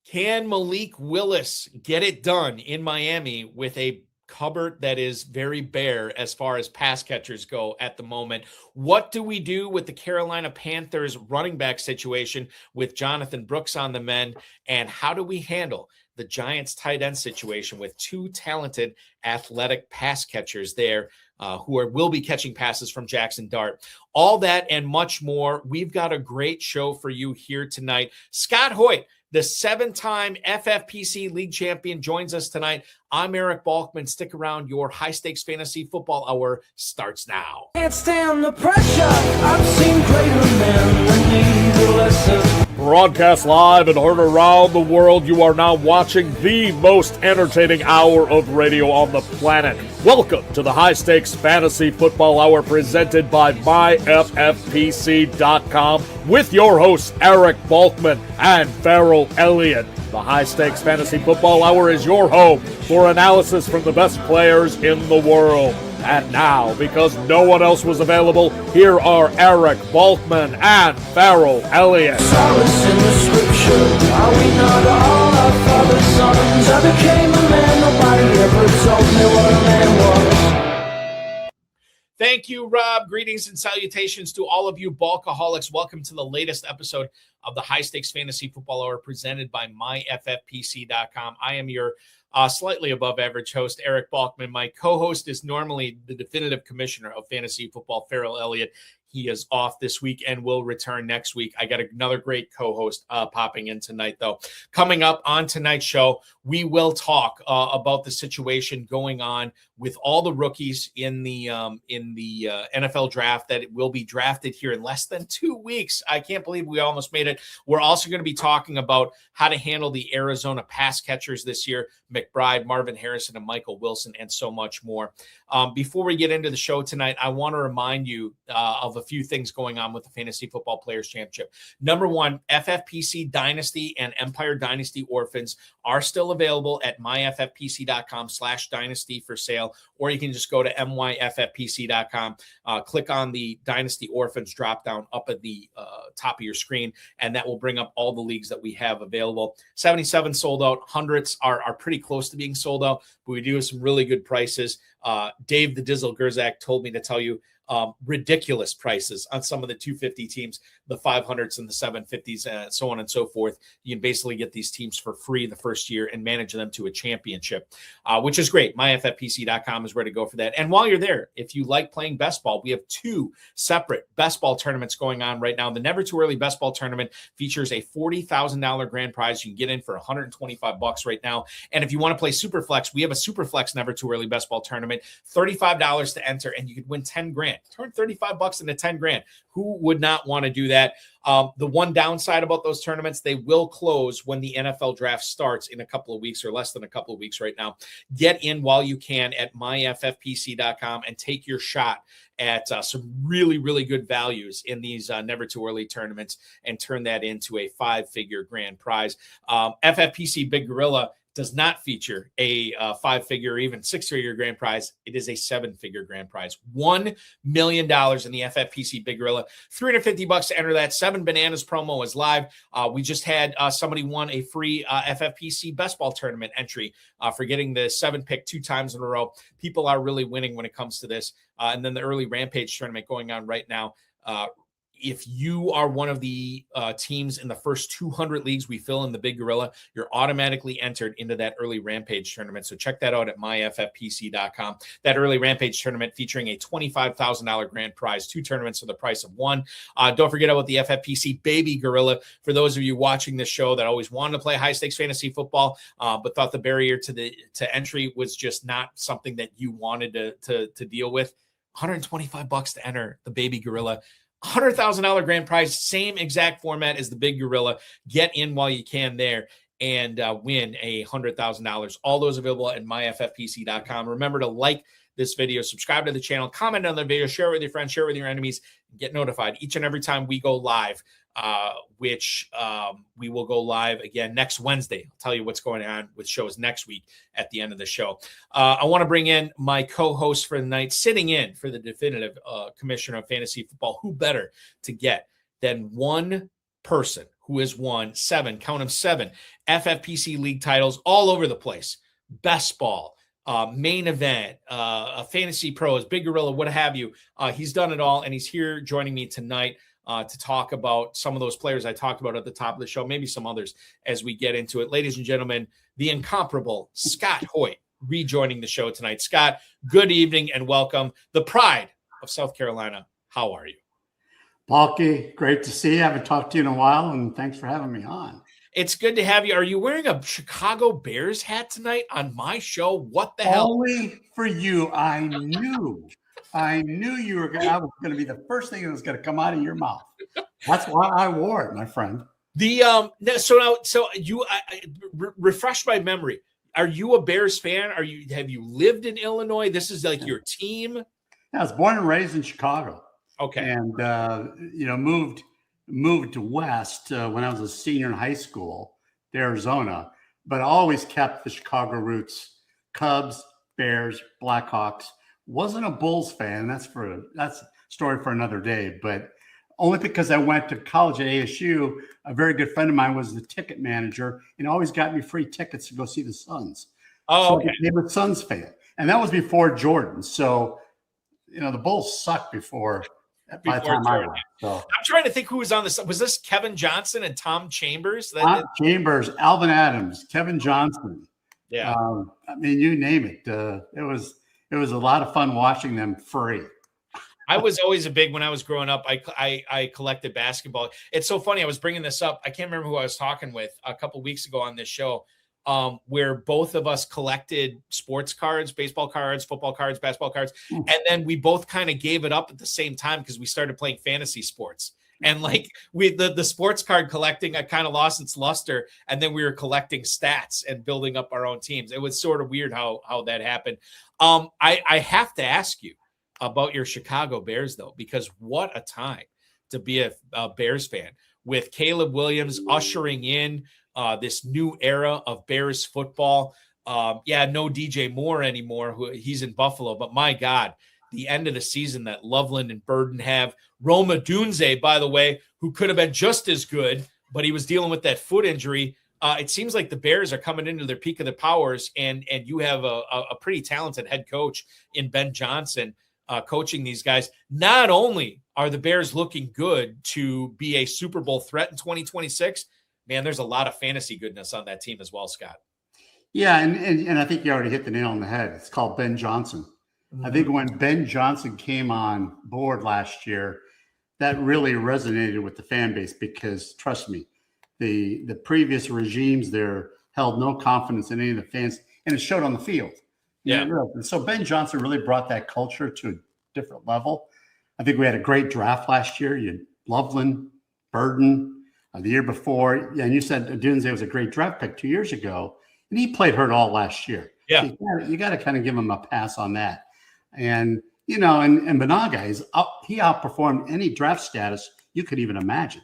Can Malik Willis get it done in Miami with a cupboard that is very bare as far as pass catchers go at the moment? What do we do with the Carolina Panthers running back situation with Jonathan Brooks on the mend? And how do we handle the Giants tight end situation with two talented athletic pass catchers there who will be catching passes from Jackson Dart? All that and much more. We've got a great show for you here tonight. Scott Hoyt, the 7-time FFPC League champion, joins us tonight. I'm Eric Balkman. Stick around. Your high-stakes fantasy football hour starts now. Can't stand the pressure. I've seen greater men that need a lesson. Broadcast live and heard around the world, you are now watching the most entertaining hour of radio on the planet. Welcome to the High Stakes Fantasy Football Hour presented by MyFFPC.com with your hosts Eric Balkman and Farrell Elliott. The High Stakes Fantasy Football Hour is your home for analysis from the best players in the world. And now, because no one else was available, here are Eric Balkman and Farrell Elliott. Solace in the scripture. Are we not all our father's sons? I became a man. Nobody ever told me what a man was. Thank you, Rob. Greetings and salutations to all of you Balkaholics. Welcome to the latest episode of the High Stakes Fantasy Football Hour presented by MyFFPC.com. I am your slightly above average host, Eric Balkman. My co-host is normally the definitive commissioner of fantasy football, Farrell Elliott. He is off this week and will return next week. I got another great co-host popping in tonight, though. Coming up on tonight's show, we will talk about the situation going on with all the rookies in the NFL draft that will be drafted here in less than 2 weeks. I can't believe we almost made it. We're also going to be talking about how to handle the Arizona pass catchers this year, McBride, Marvin Harrison, and Michael Wilson, and so much more. Before we get into the show tonight, I want to remind you of a few things going on with the Fantasy Football Players Championship. Number one, FFPC Dynasty and Empire Dynasty Orphans are still available at myffpc.com/dynasty for sale, or you can just go to myffpc.com, click on the Dynasty Orphans drop down up at the top of your screen, and that will bring up all the leagues that we have available. 77 sold out, hundreds are pretty close to being sold out, but we do have some really good prices. Dave the Dizzle Gerzak told me to tell you ridiculous prices on some of the 250 teams, the 500s and the 750s, and so on and so forth. You can basically get these teams for free the first year and manage them to a championship, which is great. MyFFPC.com is where to go for that. And while you're there, if you like playing best ball, we have two separate best ball tournaments going on right now. The Never Too Early Best Ball Tournament features a $40,000 grand prize. You can get in for $125 right now. And if you want to play Superflex, we have a Superflex Never Too Early Best Ball Tournament, $35 to enter, and you could win 10 grand. Turn $35 into 10 grand. Who would not want to do that? The one downside about those tournaments, they will close when the NFL draft starts in a couple of weeks or less than a couple of weeks right now. Get in while you can at myffpc.com and take your shot at some really, really good values in these Never Too Early tournaments and turn that into a 5-figure grand prize. FFPC Big Gorilla does not feature a 5-figure or even 6-figure grand prize. It is a 7-figure grand prize. $1 million in the FFPC Big Gorilla. $350 to enter that. 7 Bananas promo is live. We just had somebody won a free FFPC Best Ball Tournament entry for getting the 7 pick 2 times in a row. People are really winning when it comes to this. And then the early Rampage tournament going on right now. If you are one of the teams in the first 200 leagues we fill in the Big Gorilla, you're automatically entered into that early Rampage tournament. So check that out at myffpc.com. That early Rampage tournament featuring a $25,000 grand prize, 2 tournaments for the price of 1. Don't forget about the FFPC Baby Gorilla. For those of you watching this show that always wanted to play high stakes fantasy football, but thought the barrier to entry was just not something that you wanted to deal with, $125 to enter the Baby Gorilla. $100,000 grand prize, same exact format as the Big Gorilla. Get in while you can there and win $100,000. All those available at myffpc.com. Remember to like this video, subscribe to the channel, comment on the video, share it with your friends, share it with your enemies, and get notified each and every time we go live, which we will go live again next Wednesday. I'll tell you what's going on with shows next week at the end of the show. I want to bring in my co-host for the night, sitting in for the definitive commissioner of fantasy football. Who better to get than one person who has won 7, count them 7, FFPC league titles all over the place. Best Ball, Main Event, Fantasy Pros, Big Gorilla, what have you. He's done it all, and he's here joining me tonight to talk about some of those players I talked about at the top of the show, maybe some others as we get into it. Ladies and gentlemen, the incomparable Scott Hoyt rejoining the show tonight. Scott, good evening and welcome. The pride of South Carolina. How are you? Balky, great to see you. I haven't talked to you in a while, and thanks for having me on. It's good to have you. Are you wearing a Chicago Bears hat tonight on my show? What the hell? Only for you. I knew you were I was going to be the first thing that was going to come out of your mouth. That's why I wore it, my friend. Refresh my memory. Are you a Bears fan? Have you lived in Illinois? This is like your team? I was born and raised in Chicago. Okay. And moved west when I was a senior in high school to Arizona, but I always kept the Chicago roots. Cubs, Bears, Blackhawks. Wasn't a Bulls fan. That's a story for another day, but only because I went to college at ASU. A very good friend of mine was the ticket manager and always got me free tickets to go see the Suns. Oh, okay. I became a Suns fan. And that was before Jordan. So, the Bulls sucked before by the time I went. So I'm trying to think who was on this. Was this Kevin Johnson and Tom Chambers? Chambers, Alvin Adams, Kevin Johnson. Yeah. You name it. It was a lot of fun watching them free. I was always when I was growing up, I collected basketball. It's so funny. I was bringing this up. I can't remember who I was talking with a couple weeks ago on this show, where both of us collected sports cards, baseball cards, football cards, basketball cards. And then we both kind of gave it up at the same time because we started playing fantasy sports. And like the sports card collecting, I kind of lost its luster. And then we were collecting stats and building up our own teams. It was sort of weird how that happened. I have to ask you about your Chicago Bears, though, because what a time to be a Bears fan with Caleb Williams ushering in this new era of Bears football. No DJ Moore anymore. He's in Buffalo, but my God, the end of the season that Loveland and Burden have. Rome Odunze, by the way, who could have been just as good, but he was dealing with that foot injury. It seems like the Bears are coming into their peak of their powers, and you have a pretty talented head coach in Ben Johnson coaching these guys. Not only are the Bears looking good to be a Super Bowl threat in 2026, man, there's a lot of fantasy goodness on that team as well, Scott. Yeah, and I think you already hit the nail on the head. It's called Ben Johnson. Mm-hmm. I think when Ben Johnson came on board last year, that really resonated with the fan base because, trust me, the previous regimes there held no confidence in any of the fans, and it showed on the field. Yeah. And so Ben Johnson really brought that culture to a different level. I think we had a great draft last year. You had Loveland, Burden, the year before. And you said Odunze was a great draft pick 2 years ago, and he played hurt all last year. Yeah. So you got to kind of give him a pass on that. And, and Benaga, he outperformed any draft status you could even imagine.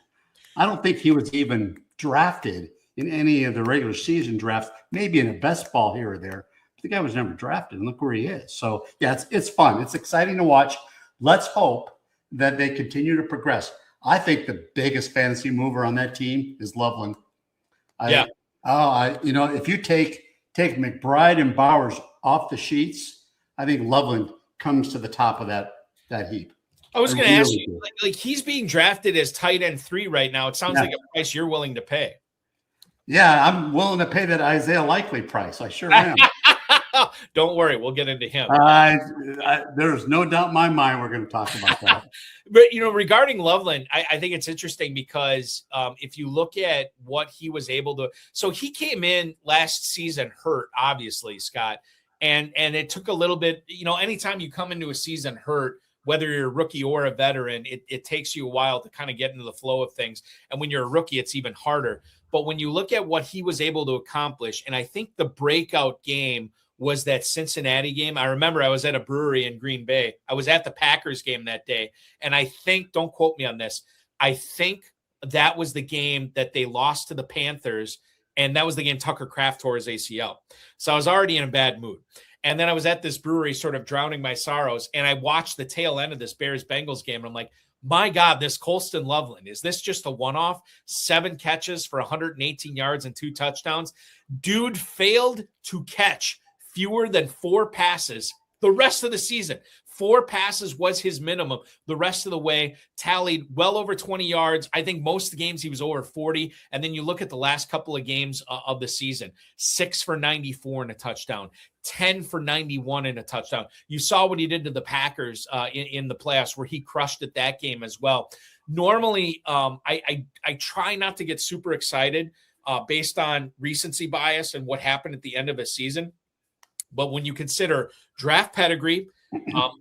I don't think he was even drafted in any of the regular season drafts, maybe in a best ball here or there. The guy was never drafted, and look where he is. So, yeah, it's fun. It's exciting to watch. Let's hope that they continue to progress. I think the biggest fantasy mover on that team is Loveland. If you take McBride and Bowers off the sheets, I think Loveland comes to the top of that heap. I was going to ask you, like he's being drafted as tight end 3 right now. It sounds like a price you're willing to pay. Yeah, I'm willing to pay that Isaiah Likely price. I sure am. Don't worry, we'll get into him. There's no doubt in my mind we're going to talk about that. But, regarding Loveland, I think it's interesting because if you look at what he was able to – so he came in last season hurt, obviously, Scott, and it took a little bit – anytime you come into a season hurt, whether you're a rookie or a veteran, it takes you a while to kind of get into the flow of things. And when you're a rookie, it's even harder. But when you look at what he was able to accomplish, and I think the breakout game – was that Cincinnati game. I remember I was at a brewery in Green Bay. I was at the Packers game that day. And I think, don't quote me on this, I think that was the game that they lost to the Panthers. And that was the game Tucker Kraft tore his ACL. So I was already in a bad mood. And then I was at this brewery sort of drowning my sorrows. And I watched the tail end of this Bears-Bengals game. And I'm like, my God, this Colston Loveland, is this just a one-off? 7 catches for 118 yards and 2 touchdowns. Dude failed to catch fewer than 4 passes the rest of the season. 4 passes was his minimum. The rest of the way tallied well over 20 yards. I think most of the games he was over 40. And then you look at the last couple of games of the season, 6 for 94 and a touchdown, 10 for 91 and a touchdown. You saw what he did to the Packers in the playoffs, where he crushed it that game as well. Normally, I try not to get super excited based on recency bias and what happened at the end of a season. But when you consider draft pedigree,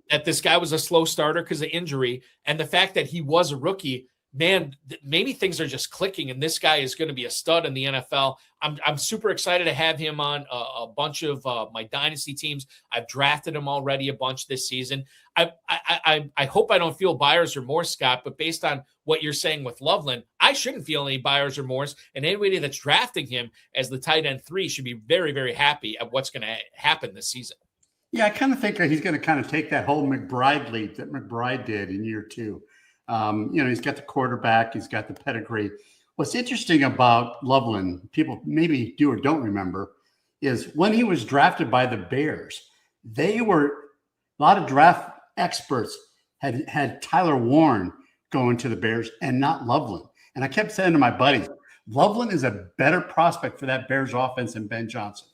that this guy was a slow starter because of injury, and the fact that he was a rookie, man, maybe things are just clicking, and this guy is going to be a stud in the NFL. I'm super excited to have him on a bunch of my dynasty teams. I've drafted him already a bunch this season. I hope I don't feel buyer's remorse, Scott, but based on what you're saying with Loveland, I shouldn't feel any buyer's remorse, and anybody that's drafting him as the tight end 3 should be very, very happy at what's going to happen this season. Yeah, I kind of think that he's going to kind of take that whole McBride leap that McBride did in year 2. He's got the quarterback, he's got the pedigree. What's interesting about Loveland, people maybe do or don't remember, is when he was drafted by the Bears, a lot of draft experts had Tyler Warren going to the Bears and not Loveland. And I kept saying to my buddies, Loveland is a better prospect for that Bears offense than Ben Johnson.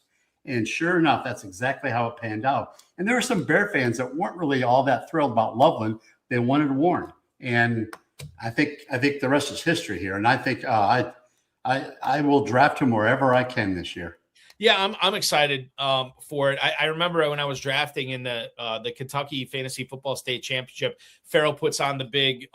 And sure enough, that's exactly how it panned out. And there were some Bear fans that weren't really all that thrilled about Loveland. They wanted Warren. And I think the rest is history here. And I think I will draft him wherever I can this year. Yeah, I'm excited for it. I remember when I was drafting in the Kentucky Fantasy Football State Championship, Farrell puts on the big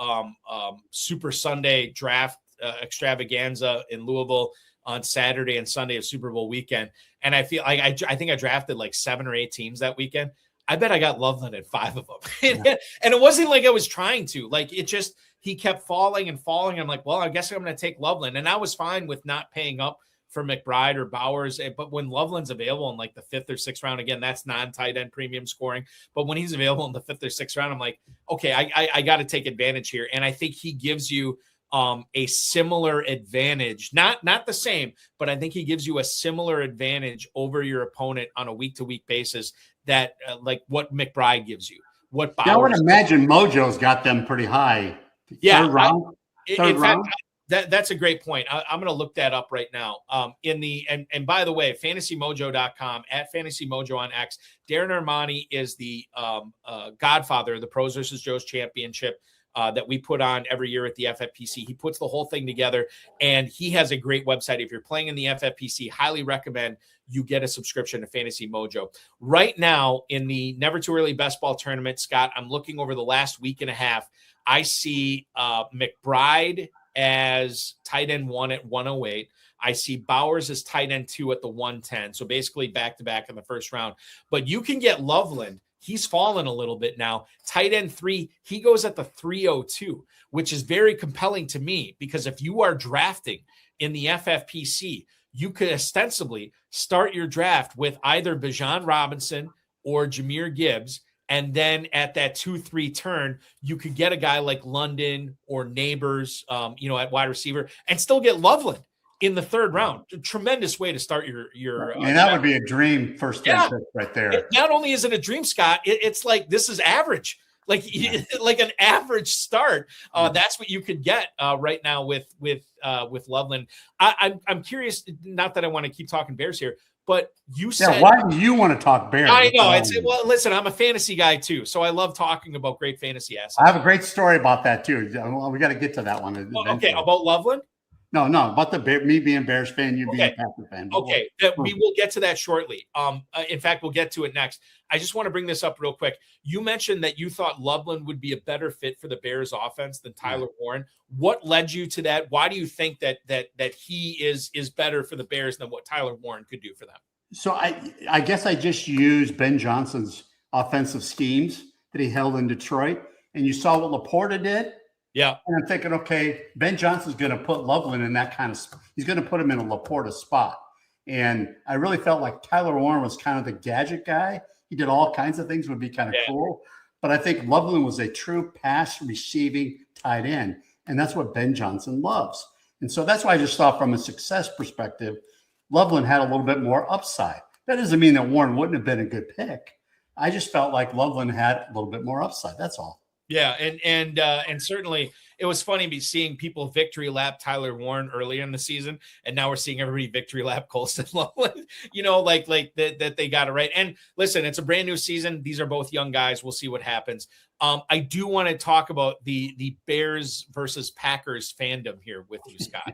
Super Sunday draft extravaganza in Louisville on Saturday and Sunday of Super Bowl weekend. And I feel like I think I drafted like 7 or 8 teams that weekend. I bet I got Loveland at 5 of them. And it wasn't like I was trying to. Like, it just, he kept falling and falling. I'm like, well, I guess I'm going to take Loveland. And I was fine with not paying up for McBride or Bowers. But when Loveland's available in like the 5th or 6th round, again, that's non-tight end premium scoring. But when he's available in the 5th or 6th round, I'm like, okay, I got to take advantage here. And I think he gives you a similar advantage, not the same, but I think he gives you a similar advantage over your opponent on a week-to-week basis that like what McBride gives you. What Bowers, I would imagine Mojo's got them pretty high. Yeah, third round. In fact, that's a great point. I'm going to look that up right now. And by the way, fantasymojo.com, at FantasyMojo on X. Darren Armani is the godfather of the Pros versus Joes Championship that we put on every year at the FFPC. He puts the whole thing together, and he has a great website. If you're playing in the FFPC, highly recommend you get a subscription to Fantasy Mojo. Right now, in the Never Too Early Best Ball Tournament, Scott, I'm looking over the last week and a half. I see McBride as tight end 1 at 108. I see Bowers as tight end 2 at the 110. So basically back-to-back in the first round. But you can get Loveland. He's fallen a little bit now. Tight end 3, he goes at the 302, which is very compelling to me, because if you are drafting in the FFPC, you could ostensibly start your draft with either Bijan Robinson or Jahmyr Gibbs, and then at that 2-3 turn, you could get a guy like London or Neighbors, at wide receiver, and still get Loveland in the 3rd round. A tremendous way to start your that would be a dream first pick right there. Not only is it a dream, Scott, it's like this is average. Like an average start. That's what you could get right now with Loveland. I'm curious, not that I want to keep talking Bears here, but you said, why do you want to talk Bears? I know. Well, listen, I'm a fantasy guy too, so I love talking about great fantasy assets. I have a great story about that too. We got to get to that one. Okay, about Loveland? No, about me being a Bears fan, you being a Packer fan. Okay, we will get to that shortly. In fact, we'll get to it next. I just want to bring this up real quick. You mentioned that you thought Loveland would be a better fit for the Bears offense than Tyler Warren. What led you to that? Why do you think that he is better for the Bears than what Tyler Warren could do for them? So I guess I just used Ben Johnson's offensive schemes that he held in Detroit, and you saw what Laporta did. Yeah. And I'm thinking, okay, Ben Johnson's going to put Loveland in that kind of – he's going to put him in a Laporta spot. And I really felt like Tyler Warren was kind of the gadget guy. He did all kinds of things, would be kind of cool. But I think Loveland was a true pass-receiving tight end. And that's what Ben Johnson loves. And so that's why I just thought from a success perspective, Loveland had a little bit more upside. That doesn't mean that Warren wouldn't have been a good pick. I just felt like Loveland had a little bit more upside. That's all. Yeah, and certainly it was funny seeing people victory lap Tyler Warren earlier in the season, and now we're seeing everybody victory lap Colston Loveland. Like that they got it right. And listen, it's a brand new season. These are both young guys. We'll see what happens. I do want to talk about the Bears versus Packers fandom here with you, Scott.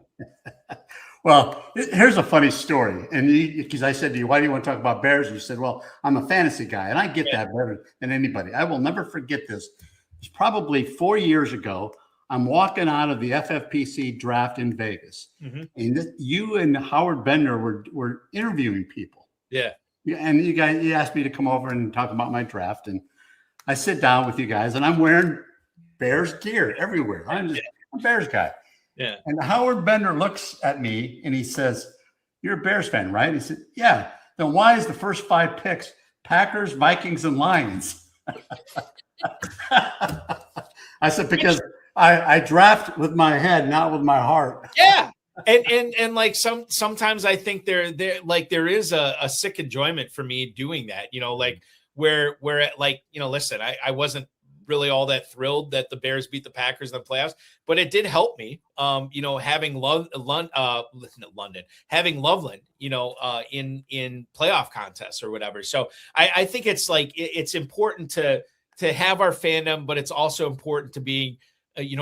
Well, here's a funny story. And because I said to you, why do you want to talk about Bears? And you said, well, I'm a fantasy guy, and I get that better than anybody. I will never forget this. It's probably 4 years ago. I'm walking out of the FFPC draft in Vegas, and you and Howard Bender were interviewing people. Yeah. And you asked me to come over and talk about my draft, and I sit down with you guys, and I'm wearing Bears gear everywhere. I'm a Bears guy. Yeah. And Howard Bender looks at me and he says, "You're a Bears fan, right?" He said, "Yeah." Then why is the first 5 picks Packers, Vikings, and Lions? I said, because I draft with my head, not with my heart. Yeah. And like sometimes I think there is a sick enjoyment for me doing that, like where like, listen, I wasn't really all that thrilled that the Bears beat the Packers in the playoffs, but it did help me, having Loveland, in playoff contests or whatever. So I think it's like, it's important to have our fandom, but it's also important to be,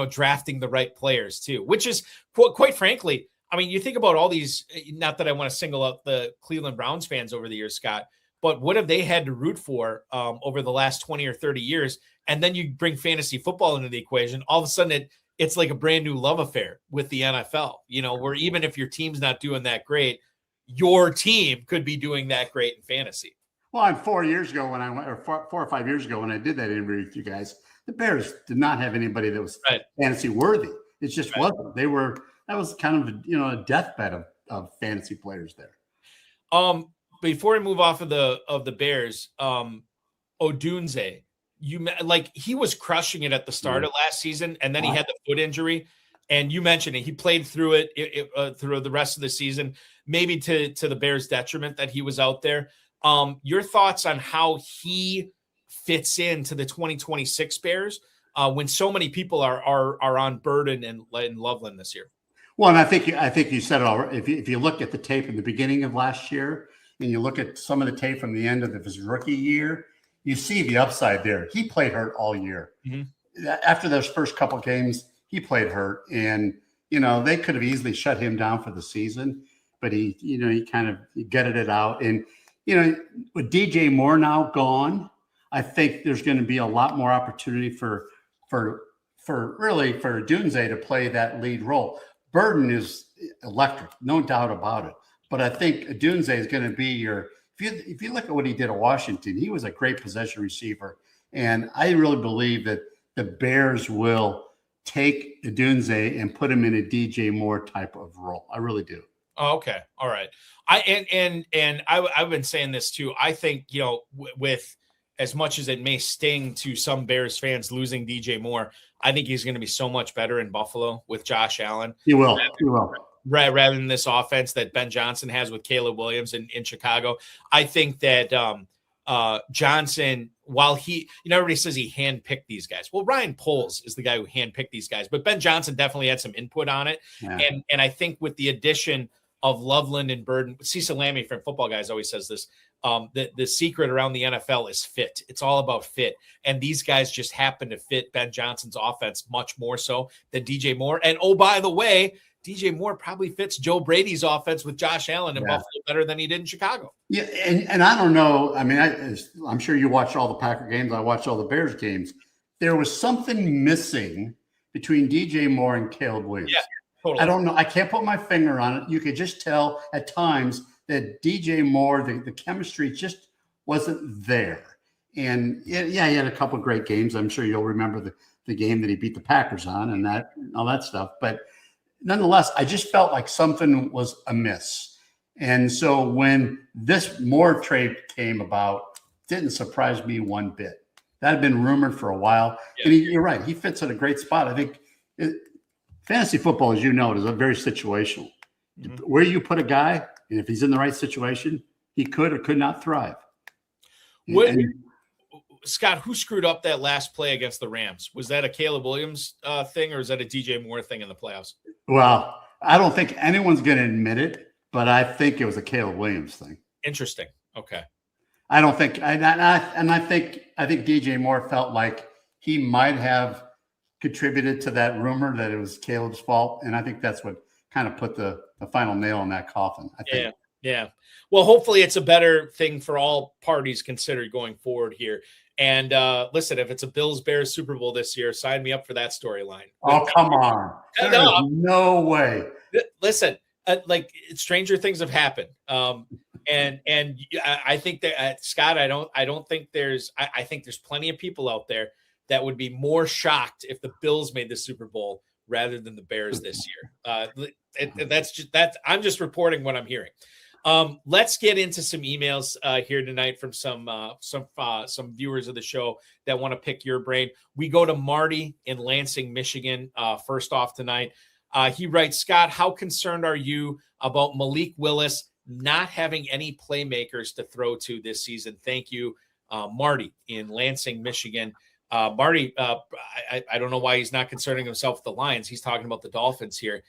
drafting the right players too, which is quite frankly, I mean, you think about all these, not that I want to single out the Cleveland Browns fans over the years, Scott, but what have they had to root for over the last 20 or 30 years? And then you bring fantasy football into the equation. All of a sudden it's like a brand new love affair with the NFL, where even if your team's not doing that great, your team could be doing that great in fantasy. Well, and 4 years ago when I went, or 4 or 5 years ago when I did that interview with you guys, the Bears did not have anybody that was fantasy worthy. It just wasn't. That was kind of a deathbed of fantasy players there. Before we move off of the Bears, Odunze, he was crushing it at the start of last season, and then he had the foot injury. And you mentioned it. He played through it through the rest of the season, maybe to the Bears' detriment that he was out there. Your thoughts on how he fits into the 2026 Bears when so many people are on Burden and Loveland this year? Well, and I think you said it all. If you look at the tape in the beginning of last year and you look at some of the tape from the end of his rookie year, you see the upside there. He played hurt all year. Mm-hmm. After those first couple games, he played hurt, and they could have easily shut him down for the season, but he kind of gutted it out. And with DJ Moore now gone, I think there's going to be a lot more opportunity for Dunze to play that lead role. Burden is electric, no doubt about it. But I think Dunze is going to be if you look at what he did at Washington, he was a great possession receiver. And I really believe that the Bears will take Dunze and put him in a DJ Moore type of role. I really do. Oh, okay. All right. I've been saying this too. I think, with as much as it may sting to some Bears fans losing DJ Moore, I think he's going to be so much better in Buffalo with Josh Allen. He will. Rather than this offense that Ben Johnson has with Caleb Williams in Chicago. I think that Johnson, while everybody says he handpicked these guys. Well, Ryan Poles is the guy who handpicked these guys, but Ben Johnson definitely had some input on it. Yeah. And I think with the addition of Loveland and Burden, Cecil Lammy from Football Guys always says this, the secret around the NFL is fit. It's all about fit. And these guys just happen to fit Ben Johnson's offense much more so than DJ Moore. And oh, by the way, DJ Moore probably fits Joe Brady's offense with Josh Allen in Buffalo better than he did in Chicago. Yeah, and I don't know. I mean, I'm sure you watched all the Packer games. I watched all the Bears games. There was something missing between DJ Moore and Caleb Williams. Yeah, totally. I don't know. I can't put my finger on it. You could just tell at times that DJ Moore, the chemistry just wasn't there. And he had a couple of great games. I'm sure you'll remember the game that he beat the Packers on and all that stuff. But nonetheless, I just felt like something was amiss. And so when this Moore trade came about, didn't surprise me one bit. That had been rumored for a while. Yeah. And you're right. He fits in a great spot. I think fantasy football, as you know, is a very situational. Where you put a guy, and if he's in the right situation, he could or could not thrive. Scott, who screwed up that last play against the Rams? Was that a Caleb Williams thing, or is that a DJ Moore thing in the playoffs? Well, I don't think anyone's going to admit it, but I think it was a Caleb Williams thing. Interesting. Okay. I don't think, I think DJ Moore felt like he might have contributed to that rumor that it was Caleb's fault, and I think that's what kind of put the final nail in that coffin. I think. Yeah. Well, hopefully it's a better thing for all parties considered going forward here. And listen, if it's a Bills-Bears Super Bowl this year, sign me up for that storyline. Oh, come on. No way. Listen, like stranger things have happened. And I think that Scott, I don't think I think there's plenty of people out there that would be more shocked if the Bills made the Super Bowl rather than the Bears this year. I'm just reporting what I'm hearing. Let's get into some emails here tonight from some viewers of the show that want to pick your brain. We go to Marty in Lansing, Michigan. First off tonight, he writes, Scott, how concerned are you about Malik Willis not having any playmakers to throw to this season? Thank you, Marty in Lansing, Michigan. Marty, I don't know why he's not concerning himself with the Lions. He's talking about the Dolphins here.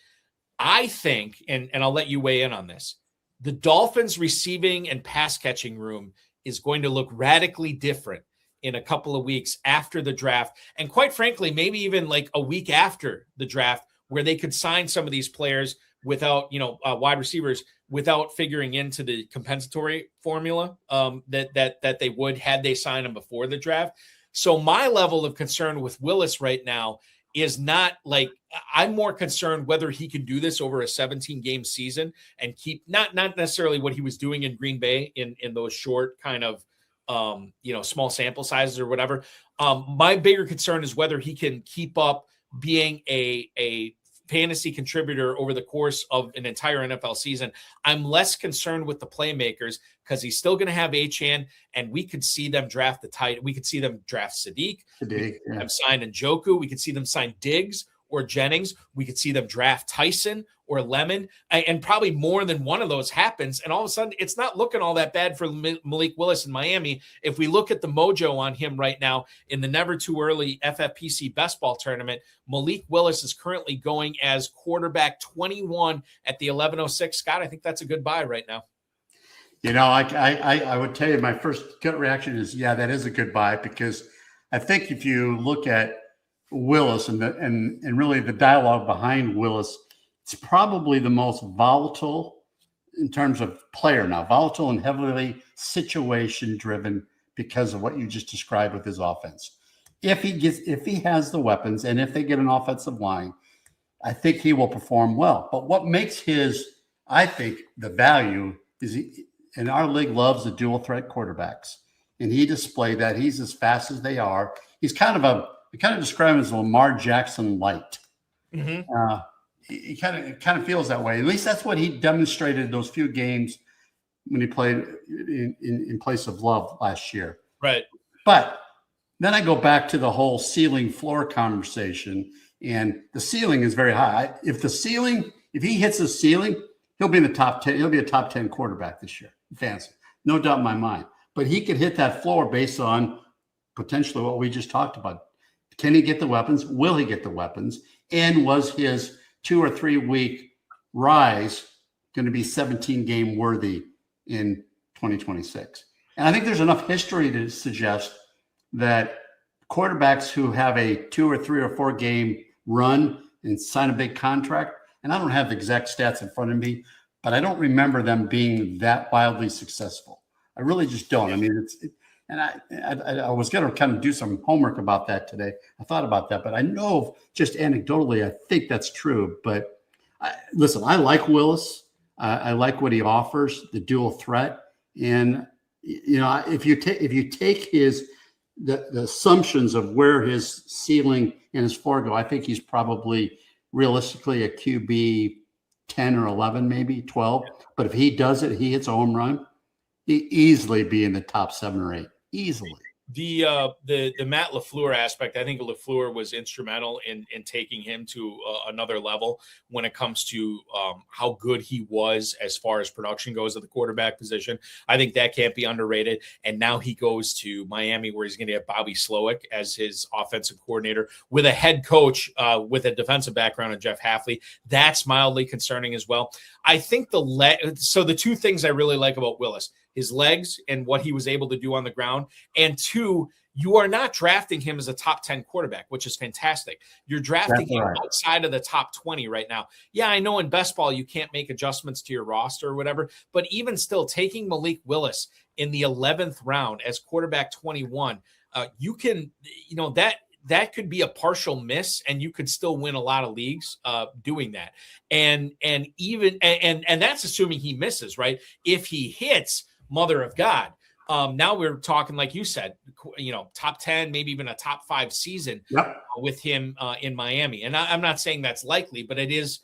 I think, and I'll let you weigh in on this, the Dolphins receiving and pass catching room is going to look radically different in a couple of weeks after the draft. And quite frankly, maybe even like a week after the draft, where they could sign some of these players without, wide receivers, without figuring into the compensatory formula that they would had they signed them before the draft. So my level of concern with Willis right now is not like, I'm more concerned whether he can do this over a 17-game season and keep not necessarily what he was doing in Green Bay in those short kind of small sample sizes or whatever. My bigger concern is whether he can keep up being a fantasy contributor over the course of an entire NFL season. I'm less concerned with the playmakers because he's still going to have Achane, and we could see them draft the tight. We could see them draft Sadiq. Them sign Njoku. We could see them sign Diggs or Jennings. We could see them draft Tyson or Lemon, and probably more than one of those happens. And all of a sudden, it's not looking all that bad for Malik Willis in Miami. If we look at the mojo on him right now in the never too early FFPC Best Ball Tournament, Malik Willis is currently going as quarterback 21 at the 11:06. Scott, I think that's a good buy right now. I would tell you my first gut reaction is, yeah, that is a good buy, because I think if you look at Willis and really the dialogue behind Willis, it's probably the most volatile in terms of player now, volatile and heavily situation driven because of what you just described with his offense. If he has the weapons and if they get an offensive line, I think he will perform well. But what makes I think the value is and our league loves the dual threat quarterbacks. And he displayed that. He's as fast as they are. He's kind of describe him as Lamar Jackson light. Mm-hmm. It kind of feels that way. At least that's what he demonstrated those few games when he played in place of Love last year. Right. But then I go back to the whole ceiling floor conversation, and the ceiling is very high. If he hits the ceiling, he'll be in the top 10. He'll be a top 10 quarterback this year. Fancy. No doubt in my mind. But he could hit that floor based on potentially what we just talked about. Can he get the weapons? Will he get the weapons? And was his 2 or 3 week rise going to be 17-game worthy in 2026? And I think there's enough history to suggest that quarterbacks who have a 2 or 3 or 4 game run and sign a big contract, and I don't have the exact stats in front of me, but I don't remember them being that wildly successful. I really just don't. I mean, I was going to kind of do some homework about that today. I thought about that, but I know just anecdotally, I think that's true. But listen, I like Willis. I like what he offers, the dual threat. And, if you take the assumptions of where his ceiling and his floor go, I think he's probably realistically a QB 10 or 11, maybe 12. But if he does it, he hits a home run, he'd easily be in the top 7 or 8. Easily. The Matt LaFleur aspect, I think LaFleur was instrumental in taking him to another level when it comes to how good he was as far as production goes at the quarterback position. I think that can't be underrated. And now he goes to Miami, where he's going to have Bobby Slowick as his offensive coordinator with a head coach with a defensive background in Jeff Hafley. That's mildly concerning as well. I think so the two things I really like about Willis, his legs and what he was able to do on the ground. And two, you are not drafting him as a top 10 quarterback, which is fantastic. You're drafting him outside of the top 20 right now. Yeah, I know in best ball you can't make adjustments to your roster or whatever, but even still, taking Malik Willis in the 11th round as quarterback 21, you can, that could be a partial miss, and you could still win a lot of leagues doing that. And that's assuming he misses, right? If he hits, mother of God. Now we're talking, like you said, top 10, maybe even a top 5 season with him in Miami. And I'm not saying that's likely, but it is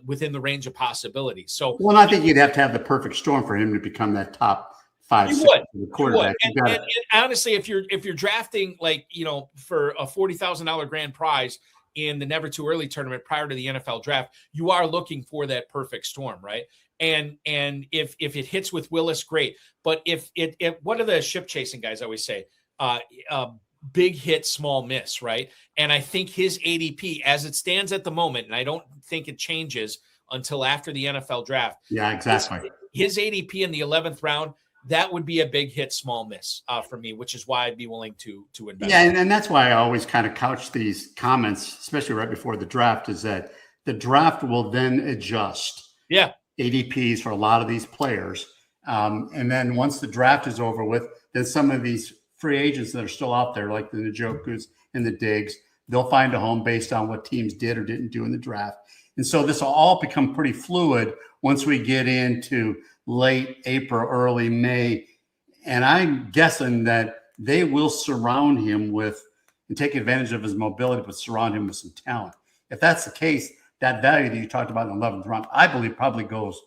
within the range of possibilities. So, well, I think you'd have to have the perfect storm for him to become that top 5 quarterback. And honestly, if you're drafting for a $40,000 grand prize in the Never Too Early tournament prior to the NFL draft, you are looking for that perfect storm, right? And if it hits with Willis, great. But if what are the ship chasing guys always say? Big hit, small miss, right? And I think his ADP, as it stands at the moment, and I don't think it changes until after the NFL draft. Yeah, exactly. His ADP in the 11th round, that would be a big hit, small miss for me, which is why I'd be willing to invest. Yeah, and that's why I always kind of couch these comments, especially right before the draft, is that the draft will then adjust. Yeah. ADPs for a lot of these players. And then once the draft is over with, then some of these free agents that are still out there, like the Njokus and the Diggs, they'll find a home based on what teams did or didn't do in the draft. And so this will all become pretty fluid once we get into late April, early May. And I'm guessing that they will surround him with and take advantage of his mobility, but surround him with some talent. If that's the case, that value that you talked about in the 11th round, I believe probably goes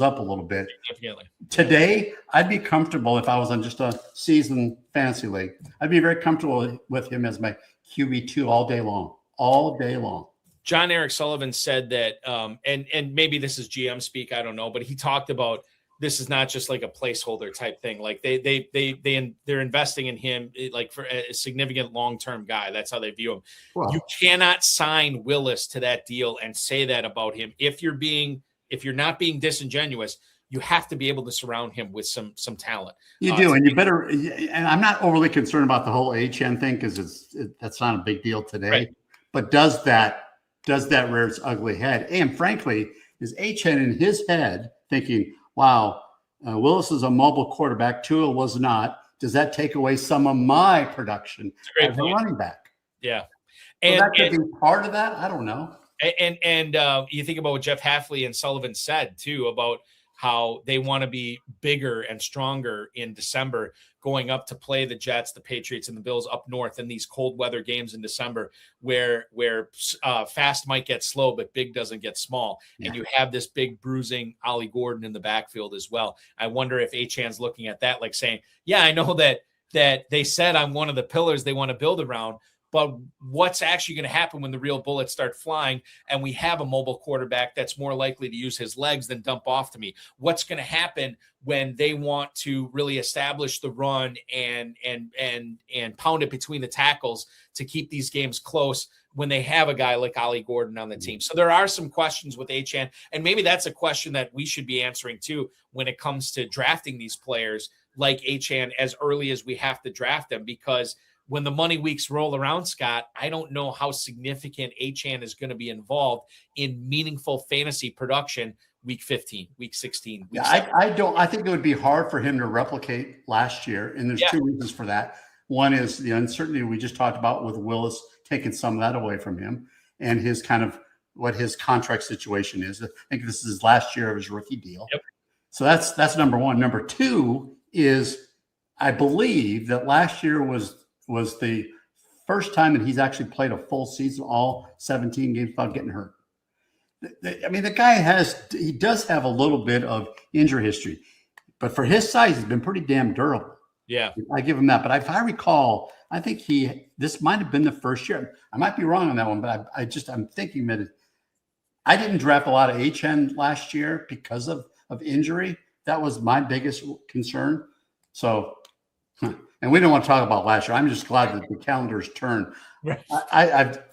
up a little bit. Definitely. Today, I'd be comfortable if I was on just a season fantasy league. I'd be very comfortable with him as my QB2 all day long. John Eric Sullivan said that, and maybe this is GM speak, I don't know, but he talked about this is not just like a placeholder type thing. Like they're investing in him like for a significant long-term guy. That's how they view him. Wow. You cannot sign Willis to that deal and say that about him. If you're not being disingenuous, you have to be able to surround him with some talent. You do, and you better. And I'm not overly concerned about the whole HN thing because that's not a big deal today. Right. But does that rear its ugly head? And frankly, is HN in his head thinking, wow, Willis is a mobile quarterback, Tua was not. Does that take away some of my production as a running back? Yeah. And so that could be part of that. I don't know. And you think about what Jeff Hafley and Sullivan said, too, about how they want to be bigger and stronger in December, going up to play the Jets, the Patriots, and the Bills up north in these cold weather games in December where fast might get slow, but big doesn't get small. Yeah. And you have this big bruising Ollie Gordon in the backfield as well. I wonder if Achan's looking at that like saying, yeah, I know that they said I'm one of the pillars they want to build around, but what's actually going to happen when the real bullets start flying and we have a mobile quarterback that's more likely to use his legs than dump off to me? What's going to happen when they want to really establish the run and pound it between the tackles to keep these games close when they have a guy like Ollie Gordon on the team? So there are some questions with Achan, and maybe that's a question that we should be answering too when it comes to drafting these players like Achan as early as we have to draft them, because when the money weeks roll around, Scott, I don't know how significant Achan is going to be involved in meaningful fantasy production week 15, week 16. Week 17. I think it would be hard for him to replicate last year. And there's two reasons for that. One is the uncertainty we just talked about with Willis taking some of that away from him and his kind of what his contract situation is. I think this is his last year of his rookie deal. Yep. So that's number one. Number two is I believe that last year was the first time that he's actually played a full season, all 17 games without getting hurt. I mean, the guy does have a little bit of injury history, but for his size, he's been pretty damn durable. Yeah. I give him that. But if I recall, I think this might have been the first year. I might be wrong on that one, but I'm thinking that I didn't draft a lot of HN last year because of injury. That was my biggest concern. So, and we don't want to talk about last year. I'm just glad that the calendar's turned. Right.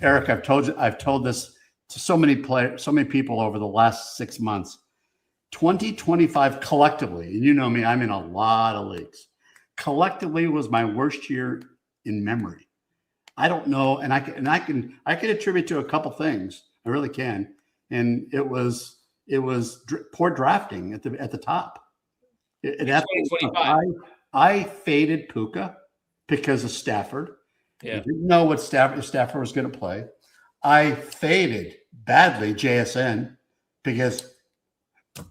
Eric, I've told this to so many people over the last 6 months. 2025 collectively, and you know me, I'm in a lot of leagues. Collectively was my worst year in memory. I don't know, and I can attribute to a couple things. I really can, and it was poor drafting at the top. I faded Puka because of Stafford. Yeah. I didn't know what Stafford was going to play. I faded badly JSN because,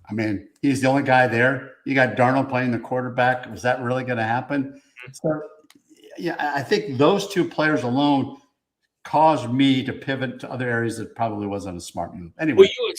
I mean, he's the only guy there. You got Darnold playing the quarterback. Was that really going to happen? So, yeah, I think those two players alone caused me to pivot to other areas that probably wasn't a smart move. Anyway, well,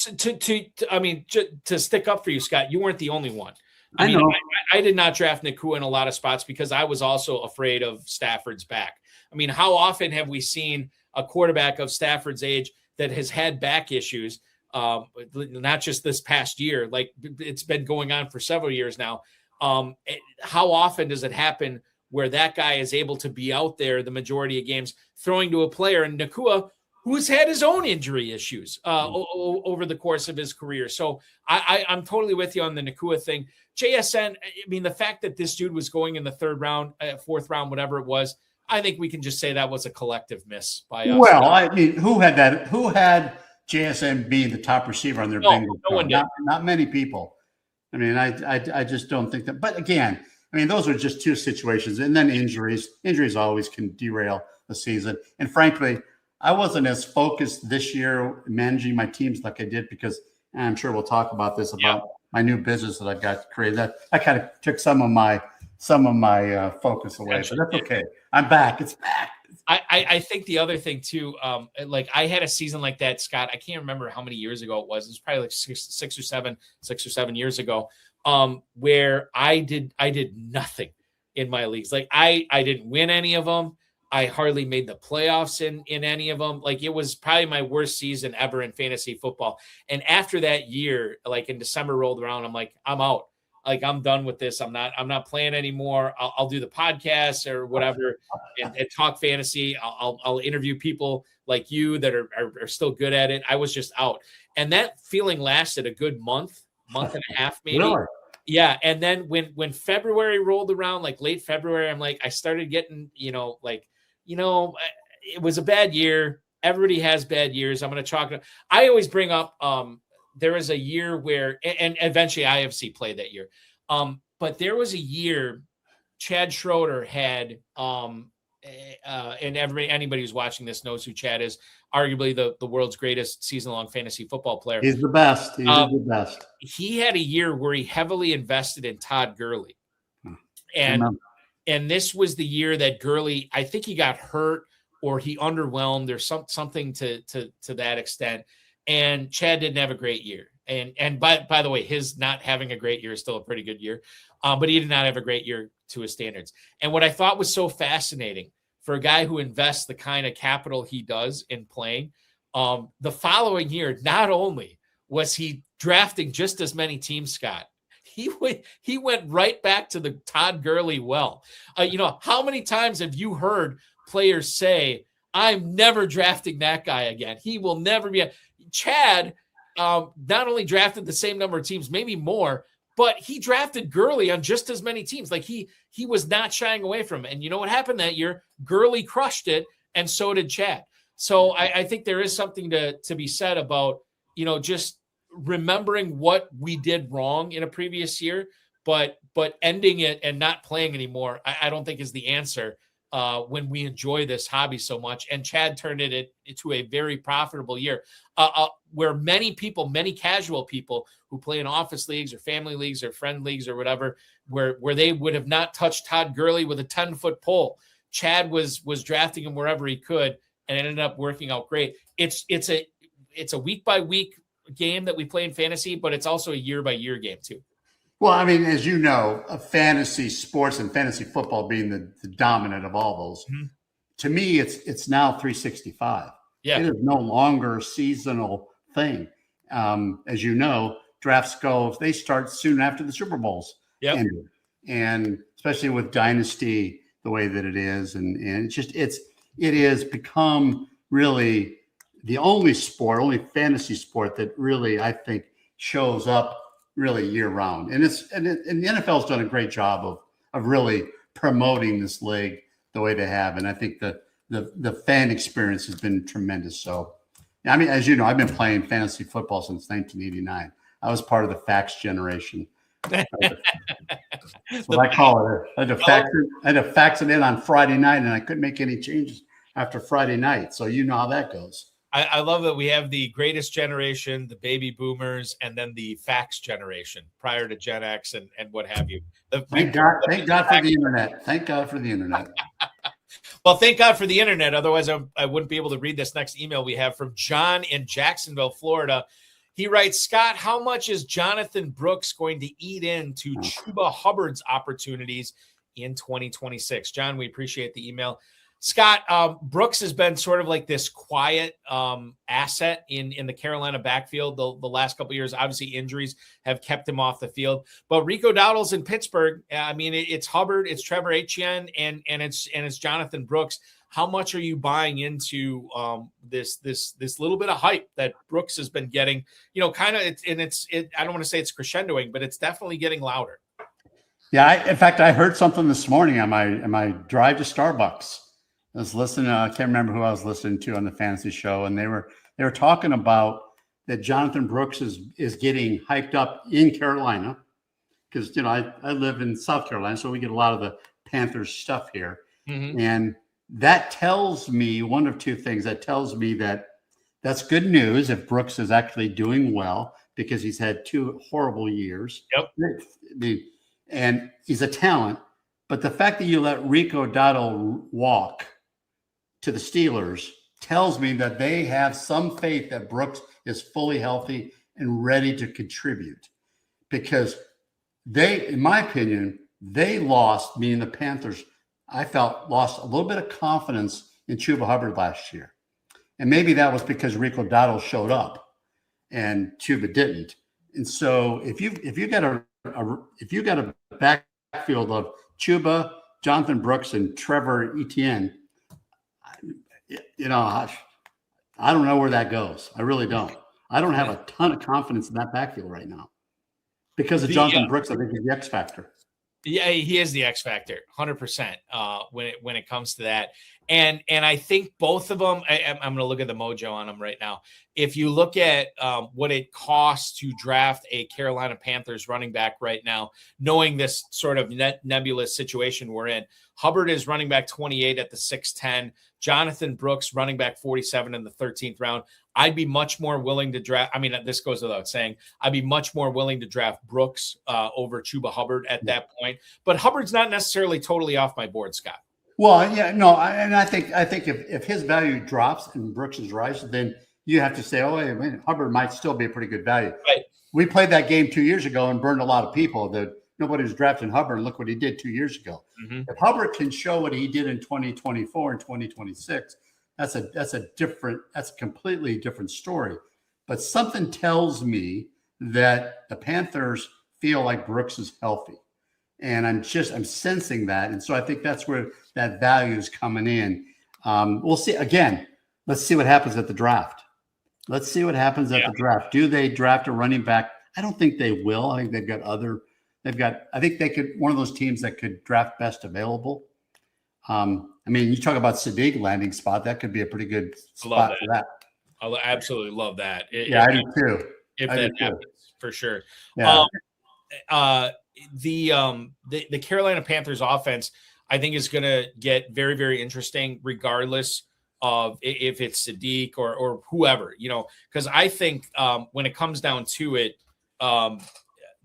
to stick up for you, Scott, you weren't the only one. I know. I did not draft Nakua in a lot of spots because I was also afraid of Stafford's back. I mean, how often have we seen a quarterback of Stafford's age that has had back issues? Not just this past year, like it's been going on for several years now. How often does it happen where that guy is able to be out there the majority of games throwing to a player, and Nakua, who's had his own injury issues over the course of his career? So I'm totally with you on the Nakua thing. JSN, I mean, the fact that this dude was going in the third round, fourth round, whatever it was, I think we can just say that was a collective miss by us. Well, I mean, who had that? Who had JSN being the top receiver on their Bengals? No one did. Not many people. I mean, I just don't think that. But again, I mean, those are just two situations. And then injuries. Injuries always can derail a season. And frankly, I wasn't as focused this year managing my teams like I did because, and I'm sure we'll talk about this, about my new business that I've got created. That kind of took some of my focus away. But that's okay. I'm back. It's back. I think the other thing too, like I had a season like that, Scott. I can't remember how many years ago it was. It was probably like six or seven years ago, where I did nothing in my leagues. Like I didn't win any of them. I hardly made the playoffs in any of them. Like it was probably my worst season ever in fantasy football. And after that year, like in December rolled around, I'm like, I'm out. Like I'm done with this. I'm not playing anymore. I'll do the podcast or whatever and talk fantasy. I'll interview people like you that are still good at it. I was just out. And that feeling lasted a good month and a half, maybe. Really? Yeah. And then when February rolled around, like late February, I'm like, I started getting, it was a bad year. Everybody has bad years. I'm going to chalk it up. I always bring up, there was a year where, and eventually IFC played that year. But there was a year Chad Schroeder had, and anybody who's watching this knows who Chad is, arguably the world's greatest season-long fantasy football player. He's the best. He's the best. He had a year where he heavily invested in Todd Gurley. And this was the year that Gurley, I think he got hurt or he underwhelmed or something to that extent. And Chad didn't have a great year. And by the way, his not having a great year is still a pretty good year. But he did not have a great year to his standards. And what I thought was so fascinating for a guy who invests the kind of capital he does in playing, the following year, not only was he drafting just as many teams, Scott, he went right back to the Todd Gurley well. How many times have you heard players say, I'm never drafting that guy again. He will never be. Chad not only drafted the same number of teams, maybe more, but he drafted Gurley on just as many teams. Like he was not shying away from it. And you know what happened that year? Gurley crushed it, and so did Chad. So I think there is something to be said about, just remembering what we did wrong in a previous year, but ending it and not playing anymore, I don't think is the answer when we enjoy this hobby so much. And Chad turned it into a very profitable year where many casual people who play in office leagues or family leagues or friend leagues or whatever, where they would have not touched Todd Gurley with a 10-foot pole. Chad was drafting him wherever he could, and it ended up working out great. It's a week by week game that we play in fantasy, but it's also a year by year game too. Well, I mean, as you know, fantasy sports and fantasy football being the dominant of all those, to me, it's now 365. Yeah. It is no longer a seasonal thing. As you know, drafts they start soon after the Super Bowls ended. And especially with Dynasty the way that it is, and it has become really the only fantasy sport that really, I think, shows up really year round. And the NFL's done a great job of really promoting this league the way they have. And I think the fan experience has been tremendous. So, I mean, as you know, I've been playing fantasy football since 1989. I was part of the fax generation. That's what I call it. I had to fax it in on Friday night, and I couldn't make any changes after Friday night. So you know how that goes. I love that we have the greatest generation, the baby boomers, and then the fax generation prior to Gen X and what have you. Thank God for the internet. Thank God for the internet. Well, thank God for the internet. Otherwise, I wouldn't be able to read this next email we have from John in Jacksonville, Florida. He writes, Scott, how much is Jonathan Brooks going to eat into Chuba Hubbard's opportunities in 2026? John, we appreciate the email. Scott, Brooks has been sort of like this quiet asset in the Carolina backfield the last couple of years. Obviously, injuries have kept him off the field. But Rico Dowdle's in Pittsburgh. I mean, it's Hubbard, it's Trevor Etienne, and it's Jonathan Brooks. How much are you buying into this little bit of hype that Brooks has been getting? You know, kind of. I don't want to say it's crescendoing, but it's definitely getting louder. Yeah, in fact, I heard something this morning on my drive to Starbucks. I was listening. I can't remember who I was listening to on the fantasy show, and they were talking about that Jonathan Brooks is getting hyped up in Carolina because I live in South Carolina, so we get a lot of the Panthers stuff here, and that tells me one of two things. That tells me that that's good news if Brooks is actually doing well because he's had 2 horrible years. Yep. And he's a talent, but the fact that you let Rico Dowdle walk to the Steelers tells me that they have some faith that Brooks is fully healthy and ready to contribute, because in my opinion, they lost, meaning the Panthers, I felt lost a little bit of confidence in Chuba Hubbard last year. And maybe that was because Rico Dowdle showed up and Chuba didn't. And so if you got a backfield of Chuba, Jonathan Brooks, and Trevor Etienne, I don't know where that goes. I really don't. I don't have a ton of confidence in that backfield right now because of Jonathan Brooks. I think he's the X factor. Yeah, he is the X factor, 100%. When it comes to that, and I think both of them. I'm going to look at the mojo on them right now. If you look at what it costs to draft a Carolina Panthers running back right now, knowing this sort of nebulous situation we're in, Hubbard is running back 28 at the 6'10. Jonathan Brooks running back 47 in the 13th round. I'd be much more willing to draft. I mean, this goes without saying. I'd be much more willing to draft Brooks over Chuba Hubbard at that point. But Hubbard's not necessarily totally off my board, Scott. Well, yeah, no, and I think if his value drops and Brooks is rises, then you have to say, oh, wait a minute, Hubbard might still be a pretty good value. Right. We played that game 2 years ago and burned a lot of people. That nobody was drafting Hubbard. And look what he did 2 years ago. If Hubbard can show what he did in 2024 and 2026. That's a completely different story. But something tells me that the Panthers feel like Brooks is healthy. And I'm sensing that. And so I think that's where that value is coming in. We'll see. Again, let's see what happens at the draft. The draft. Do they draft a running back? I don't think they will. I think I think they could, one of those teams that could draft best available. I mean, you talk about Sadiq landing spot. That could be a pretty good spot for that. I absolutely love that. I do too. If that happens, for sure. Yeah. The Carolina Panthers offense, I think, is going to get very, very interesting, regardless of if it's Sadiq or whoever, because I think when it comes down to it,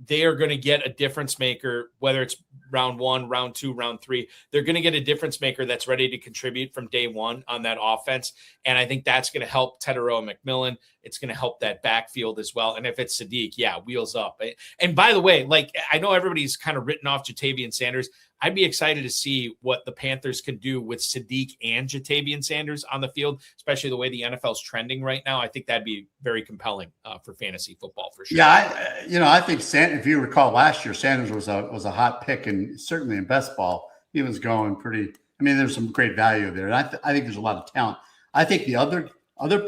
they are going to get a difference maker, whether it's round 1, round 2, round 3. They're going to get a difference maker that's ready to contribute from day one on that offense. And I think that's going to help Teteroa McMillan. It's going to help that backfield as well. And if it's Sadiq, yeah, wheels up. And by the way, like, I know everybody's kind of written off Jatavian Sanders. I'd be excited to see what the Panthers can do with Sadiq and Jatavian Sanders on the field, especially the way the NFL is trending right now. I think that'd be very compelling for fantasy football for sure. Yeah, I think if you recall last year, Sanders was a hot pick, and certainly in best ball, he was going pretty. I mean, there's some great value there, and I think there's a lot of talent. I think the other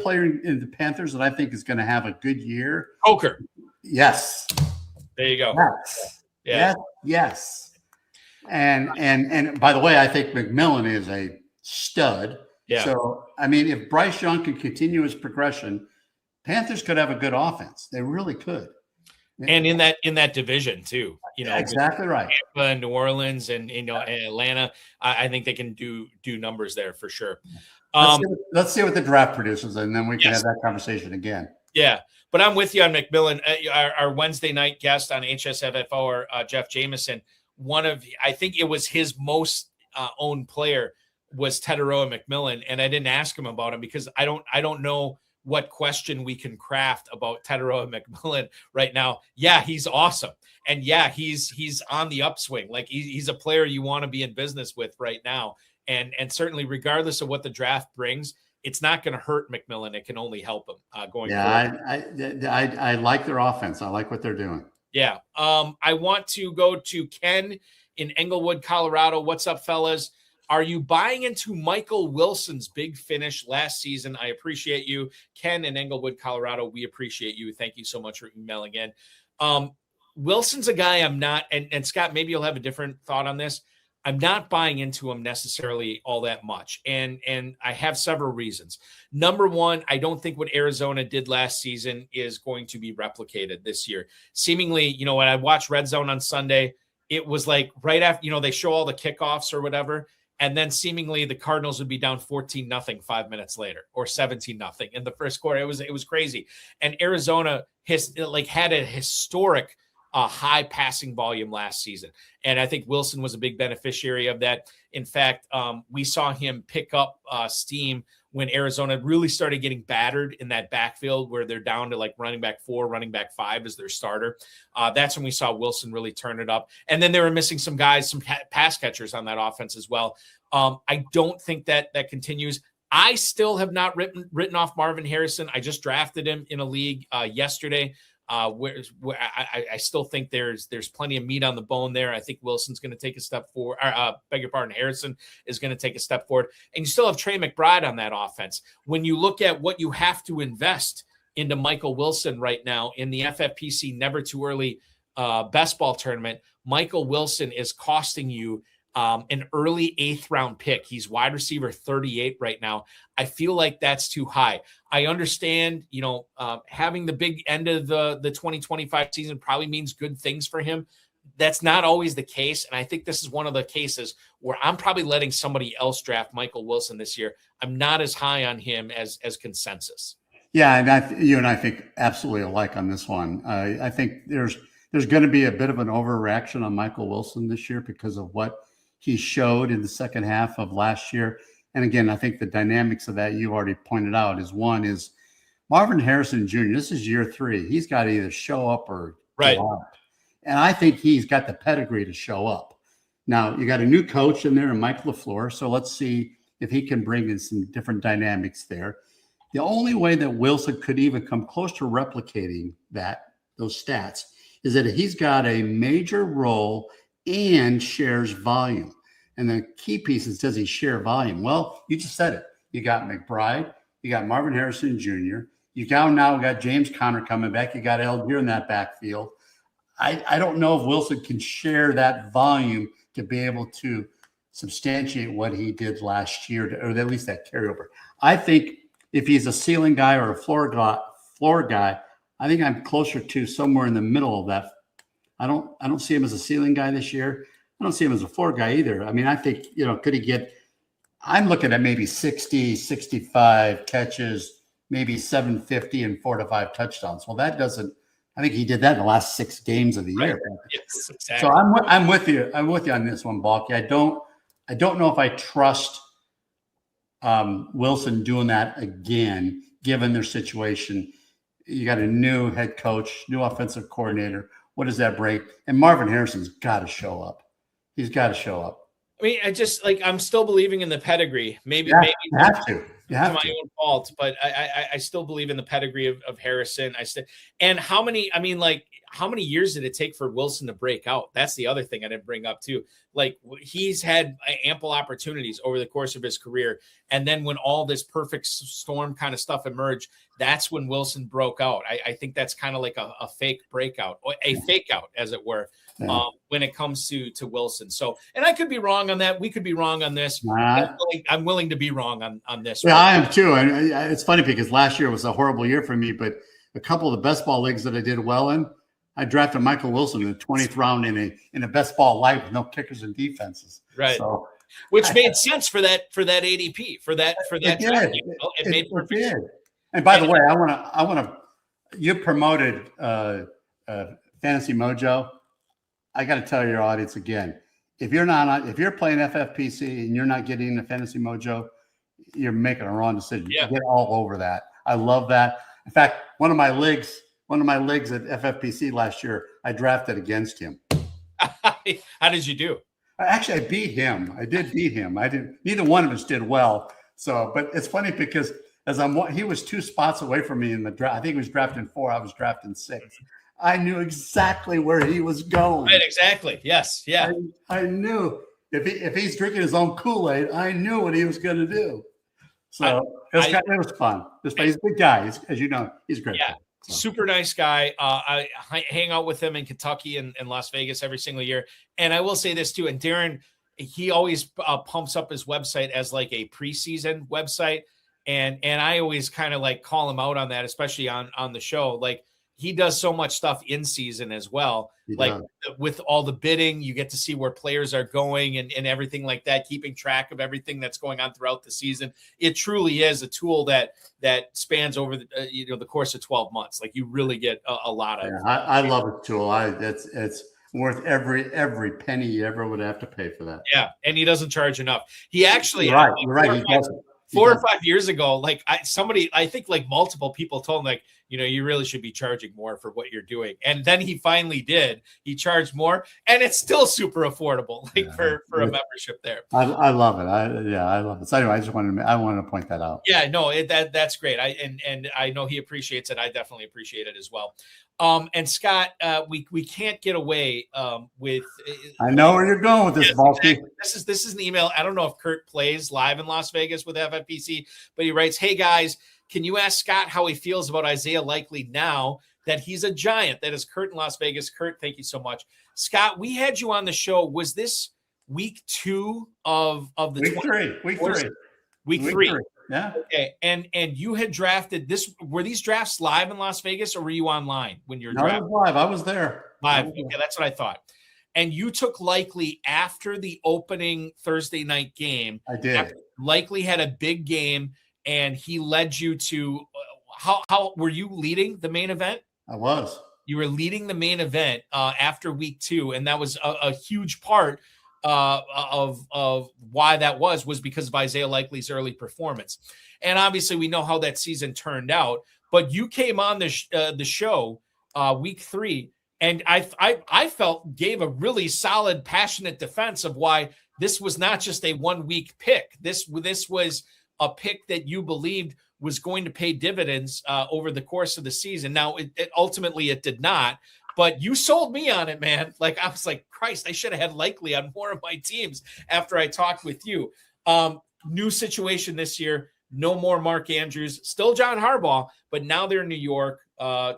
player in the Panthers that I think is going to have a good year, Coker. Yes, there you go. Yes, yeah, yes. And by the way, I think McMillan is a stud. Yeah. So, I mean, if Bryce Young can continue his progression, Panthers could have a good offense. They really could. And in that division too, exactly right. Tampa and New Orleans and and Atlanta, I think they can do numbers there for sure. Let's see what the draft produces, and then we can have that conversation again. Yeah, but I'm with you on McMillan. Our Wednesday night guest on HSFFO, Jeff Jameson. I think it was his most owned player was Teteroa McMillan, and I didn't ask him about him because I don't know what question we can craft about Teteroa McMillan right now. Yeah, he's awesome, and yeah, he's on the upswing. Like he's a player you want to be in business with right now, and certainly regardless of what the draft brings, it's not going to hurt McMillan. It can only help him going forward. I like their offense. I like what they're doing. Yeah. I want to go to Ken in Englewood, Colorado. What's up, fellas? Are you buying into Michael Wilson's big finish last season? I appreciate you. Ken in Englewood, Colorado, we appreciate you. Thank you so much for emailing in. Wilson's a guy I'm not, and Scott, maybe you'll have a different thought on this. I'm not buying into him necessarily all that much. And I have several reasons. Number one, I don't think what Arizona did last season is going to be replicated this year. Seemingly, when I watched Red Zone on Sunday, it was like right after, they show all the kickoffs or whatever. And then seemingly the Cardinals would be down 14-0 5 minutes later, or 17-0 in the first quarter. It was crazy. And Arizona had a historic high passing volume last season. And I think Wilson was a big beneficiary of that. In fact, we saw him pick up steam when Arizona really started getting battered in that backfield where they're down to like running back 4, running back 5 as their starter. That's when we saw Wilson really turn it up. And then they were missing some guys, some pass catchers on that offense as well. I don't think that continues. I still have not written off Marvin Harrison. I just drafted him in a league yesterday. Where I still think there's plenty of meat on the bone there. I think Wilson's going to take a step forward. Beg your pardon, Harrison is going to take a step forward. And you still have Trey McBride on that offense. When you look at what you have to invest into Michael Wilson right now in the FFPC Never Too Early Best Ball Tournament, Michael Wilson is costing you an early 8th round pick. He's wide receiver 38 right now. I feel like that's too high. I understand, having the big end of the 2025 season probably means good things for him. That's not always the case. And I think this is one of the cases where I'm probably letting somebody else draft Michael Wilson this year. I'm not as high on him as consensus. Yeah. And you and I think absolutely alike on this one. I think there's going to be a bit of an overreaction on Michael Wilson this year because of what he showed in the second half of last year. And again, I think the dynamics of that you already pointed out is one is Marvin Harrison Jr. This is year 3. He's got to either show up or right. Go out. And I think he's got the pedigree to show up. Now you got a new coach in there, and Mike LaFleur. So let's see if he can bring in some different dynamics there. The only way that Wilson could even come close to replicating those stats is that he's got a major role and shares volume. And the key piece is, does he share volume? Well, you just said it. You got McBride. You got Marvin Harrison Jr. You got James Conner coming back. You got Algier in that backfield. I don't know if Wilson can share that volume to be able to substantiate what he did last year, or at least that carryover. I think if he's a ceiling guy or a floor guy, I think I'm closer to somewhere in the middle of that. I don't see him as a ceiling guy this year. I don't see him as a floor guy either. I mean, I think, could he get – I'm looking at maybe 60, 65 catches, maybe 750 and 4 to 5 touchdowns. Well, that doesn't I think he did that in the last 6 games of the year. Yes, exactly. So I'm with you. I'm with you on this one, Balky. I don't know if I trust Wilson doing that again, given their situation. You got a new head coach, new offensive coordinator. What does that bring? And Marvin Harrison's got to show up. He's got to show up. I mean, I'm still believing in the pedigree. Maybe you have to. You have my to. own fault, but I still believe in the pedigree of Harrison. And how many years did it take for Wilson to break out? That's the other thing I didn't bring up too. Like, he's had ample opportunities over the course of his career. And then when all this perfect storm kind of stuff emerged, that's when Wilson broke out. I think that's kind of like a fake breakout, or a fake out, as it were. Yeah. When it comes to Wilson. So, and I could be wrong on that. We could be wrong on this. I'm willing to be wrong on this. Yeah, I am too. And it's funny because last year was a horrible year for me, but a couple of the best ball leagues that I did well in, I drafted Michael Wilson in the 20th round in a best ball live with no kickers and defenses. Right. So, which made sense for that ADP for that. It made perfect sense. And by the way, I want to. You promoted Fantasy Mojo. I got to tell your audience again, if you're playing FFPC and you're not getting the Fantasy Mojo, you're making a wrong decision. Yeah. Get all over that. I love that. In fact, one of my leagues at FFPC last year, I drafted against him. How did you do? Actually, I beat him. I did beat him. Neither one of us did well. So, but it's funny because he was 2 spots away from me in the draft. I think he was drafting 4. I was drafting 6. I knew exactly where he was going. Right, exactly. Yes, yeah. I knew if he's drinking his own Kool-Aid, I knew what he was going to do. So it was fun. He's a good guy. As you know, he's great. Yeah, super nice guy. I hang out with him in Kentucky and Las Vegas every single year. And I will say this too. And Darren, he always pumps up his website as like a preseason website. And I always kind of like call him out on that, especially on the show. Like, he does so much stuff in season as well. With all the bidding, you get to see where players are going and everything like that, keeping track of everything that's going on throughout the season. It truly is a tool that spans over the course of 12 months. Like, you really get a lot of. Yeah, I love the tool. It's worth every penny you ever would have to pay for that. Yeah, and he doesn't charge enough. He actually, you're right. He doesn't. 4 or 5 years ago, like I think like multiple people told him, like, you really should be charging more for what you're doing. And then he finally did. He charged more, and it's still super affordable, for a membership there. I love it. I love it. So anyway, I wanted to point that out. Yeah, no, that's great. And I know he appreciates it. I definitely appreciate it as well. And Scott, we can't get away with. I know where you're going with this, Balky. Exactly. This is an email. I don't know if Kurt plays live in Las Vegas with FFPC, but he writes, "Hey guys, can you ask Scott how he feels about Isaiah Likely now that he's a Giant?" That is Kurt in Las Vegas. Kurt, thank you so much. Scott, we had you on the show. Was this week 2 of the week 3? Week 3. Yeah. Okay. And you had drafted this. Were these drafts live in Las Vegas, or were you online when you were drafting? I was live. I was there. Live. Okay, that's what I thought. And you took Likely after the opening Thursday night game. I did. Likely had a big game, and he led you to how were you leading the main event? I was. You were leading the main event after week 2, and that was a huge part of why that was because of Isaiah Likely's early performance. And obviously we know how that season turned out, but you came on the show week 3, and I felt gave a really solid, passionate defense of why this was not just a 1-week pick. This was a pick that you believed was going to pay dividends over the course of the season. Now, it ultimately it did not, but you sold me on it, man. Like, I was like, Christ, I should have had Likely on more of my teams after I talked with you. New situation this year. No more Mark Andrews. Still John Harbaugh, but now they're in New York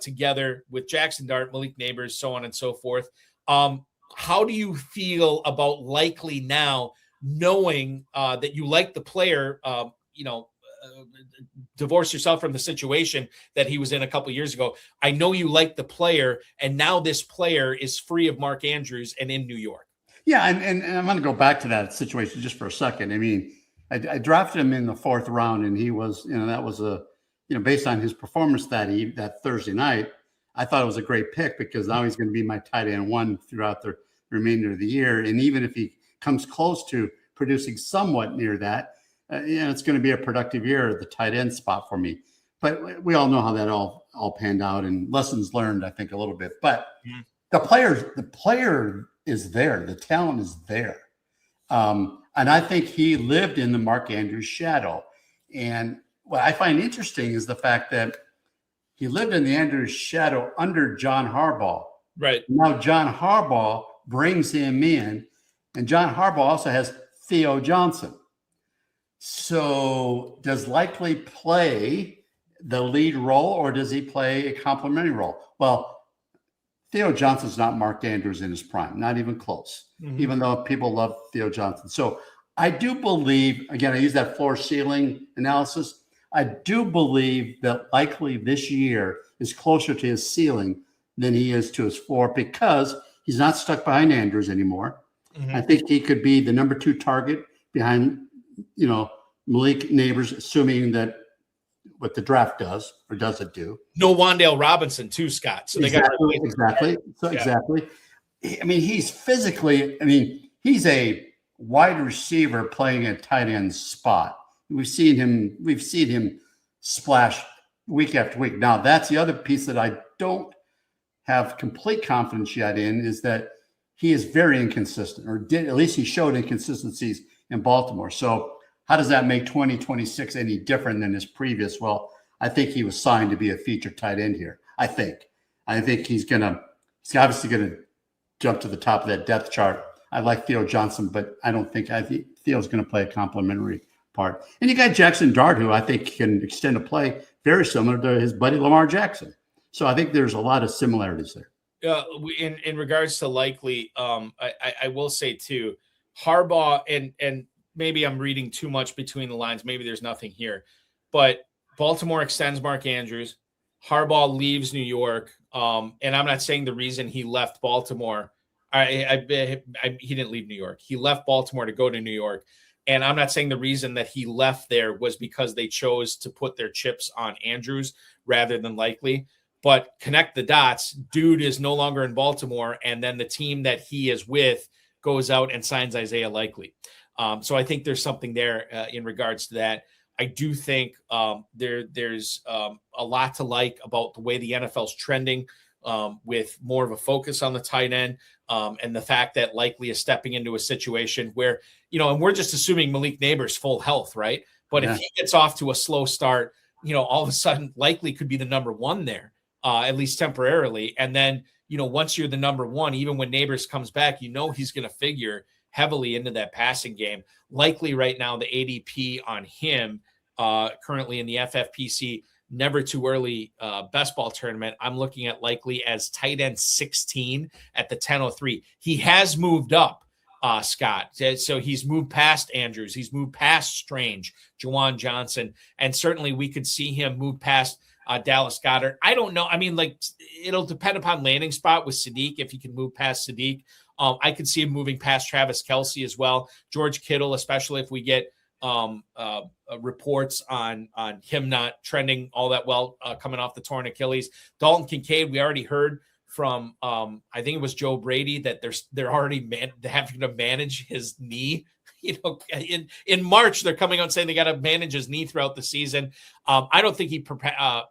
together with Jackson Dart, Malik Neighbors, so on and so forth. How do you feel about Likely now, knowing that you like the player, divorce yourself from the situation that he was in a couple of years ago. I know you like the player, and now this player is free of Mark Andrews and in New York. Yeah, and I'm going to go back to that situation just for a second. I mean, I drafted him in the 4th round, and he was, that was based on his performance that Thursday night, I thought it was a great pick because now he's going to be my tight end one throughout the remainder of the year. And even if he comes close to producing somewhat near that, it's going to be a productive year at the tight end spot for me. But we all know how that all panned out, and lessons learned, I think, a little bit. But the player is there. The talent is there. And I think he lived in the Mark Andrews shadow. And what I find interesting is the fact that he lived in the Andrews shadow under John Harbaugh. Right. Now John Harbaugh brings him in, and John Harbaugh also has Theo Johnson. So does Likely play the lead role, or does he play a complementary role? Well, Theo Johnson's not Mark Andrews in his prime, not even close, even though people love Theo Johnson. So I do believe, again, I use that floor ceiling analysis. I do believe that Likely this year is closer to his ceiling than he is to his floor because he's not stuck behind Andrews anymore. I think he could be the number 2 target behind, Malik Neighbors, assuming that what the draft does, or does it do? No Wan'Dale Robinson too, Scott. So exactly. I mean, he's he's a wide receiver playing a tight end spot. We've seen him splash week after week. Now, that's the other piece that I don't have complete confidence yet in, is that he is very inconsistent, or at least he showed inconsistencies in Baltimore. So how does that make 2026 any different than his previous? Well, I think he was signed to be a featured tight end here. I think he's obviously going to jump to the top of that depth chart. I like Theo Johnson, but I think Theo's going to play a complementary part. And you got Jackson Dart, who I think can extend a play very similar to his buddy Lamar Jackson. So I think there's a lot of similarities there. In regards to Likely, I will say too, Harbaugh, and maybe I'm reading too much between the lines. Maybe there's nothing here, but Baltimore extends Mark Andrews. Harbaugh leaves New York. And I'm not saying the reason he left Baltimore, he didn't leave New York. He left Baltimore to go to New York. And I'm not saying the reason that he left there was because they chose to put their chips on Andrews rather than Likely. But connect the dots, dude is no longer in Baltimore, and then the team that he is with goes out and signs Isaiah Likely. So I think there's something there in regards to that. I do think there's a lot to like about the way the NFL's trending with more of a focus on the tight end and the fact that Likely is stepping into a situation where, and we're just assuming Malik Neighbors full health, right? But if he gets off to a slow start, all of a sudden Likely could be the number 1 there. At least temporarily. And then, once you're the number 1, even when Neighbors comes back, he's going to figure heavily into that passing game. Likely right now, the ADP on him currently in the FFPC Never Too Early Best Ball Tournament, I'm looking at Likely as tight end 16 at the 10:03. He has moved up, Scott. So he's moved past Andrews. He's moved past Strange, Juwan Johnson. And certainly we could see him move past Dallas Goedert. I don't know. I mean, it'll depend upon landing spot with Sadiq. If he can move past Sadiq, I could see him moving past Travis Kelce as well. George Kittle, especially if we get reports on him not trending all that well coming off the torn Achilles. Dalton Kincaid, we already heard from I think it was Joe Brady that they're already having to manage his knee. In March, they're coming out saying they got to manage his knee throughout the season. I don't think he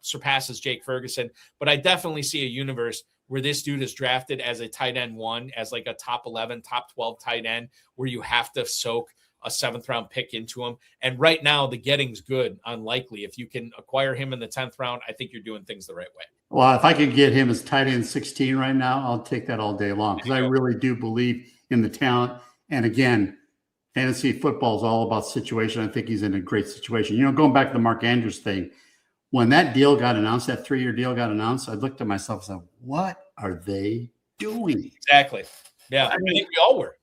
surpasses Jake Ferguson, but I definitely see a universe where this dude is drafted as a tight end 1, as like a top 11, top 12 tight end, where you have to soak a 7th round pick into him. And right now, the getting's good, unlikely. If you can acquire him in the 10th round, I think you're doing things the right way. Well, if I could get him as tight end 16 right now, I'll take that all day long, because I really do believe in the talent. And again, fantasy football is all about situation. I think he's in a great situation. Going back to the Mark Andrews thing, when that deal got announced, that 3-year deal got announced, I looked at myself and said, what are they doing? Exactly. Yeah, I think we all were.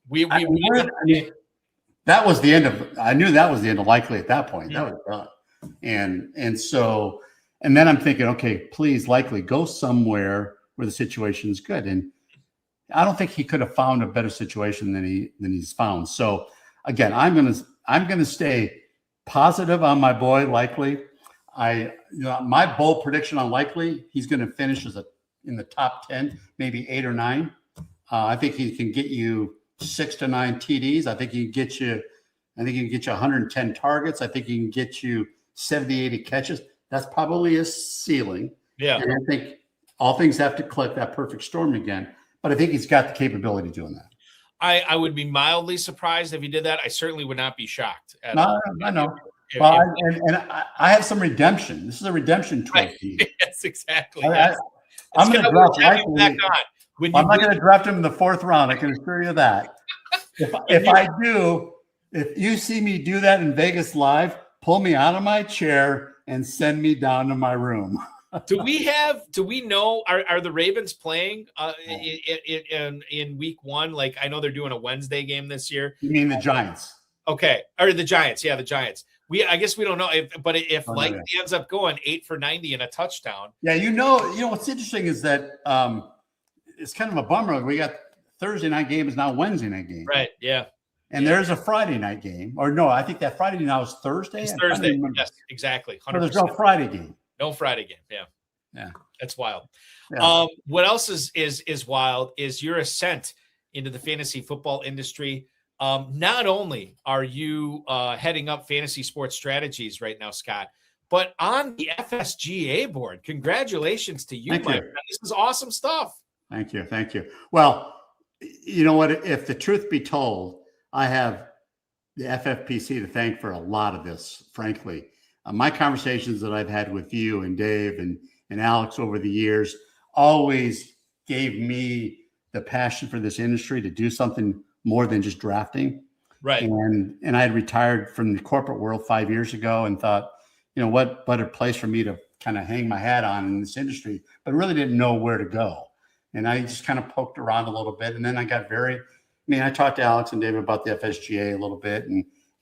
That was the end of – I knew that was the end of Likely at that point. That was done. And then I'm thinking, okay, please, Likely, go somewhere where the situation is good. And I don't think he could have found a better situation than he's found. So – again, I'm gonna stay positive on my boy Likely. My bold prediction on Likely, he's gonna finish as a in the top 10, maybe 8 or 9. I think he can get you 6 to 9 TDs. I think he can get you 110 targets. I think he can get you 70, 80 catches. That's probably his ceiling. Yeah. And I think all things have to click, that perfect storm again. But I think he's got the capability of doing that. I would be mildly surprised if he did that. I certainly would not be shocked. No, I know. Well, I have some redemption. This is a redemption tour. Yes, exactly. I'm going to draft likely. I'm not going to draft him in the 4th round. I can assure you that. If you see me do that in Vegas live, pull me out of my chair and send me down to my room. Do we know, are the Ravens playing in week 1? Like, I know they're doing a Wednesday game this year. You mean the Giants? Okay. Or the Giants. Yeah, the Giants. I guess we don't know but if he ends up going 8 for 90 and a touchdown. Yeah. You know, what's interesting is that it's kind of a bummer. We got Thursday night game is now Wednesday night game. Right. Yeah. And there's a Friday night game, or no, I think that Friday now is Thursday. It's Thursday. Yes, exactly. 100%. So there's no Friday game. No Friday game. Yeah. Yeah. That's wild. Yeah. What else is wild is your ascent into the fantasy football industry. Not only are you heading up fantasy sports strategies right now, Scott, but on the FSGA board. Congratulations to you, my friend. This is awesome stuff. Thank you. Thank you. Well, you know what? If the truth be told, I have the FFPC to thank for a lot of this, frankly. My conversations that I've had with you and Dave and Alex over the years always gave me the passion for this industry to do something more than just drafting. Right. And I had retired from the corporate world 5 years ago and thought, what better place for me to kind of hang my hat on in this industry, but really didn't know where to go. And I just kind of poked around a little bit. And then I got I talked to Alex and David about the FSGA a little bit,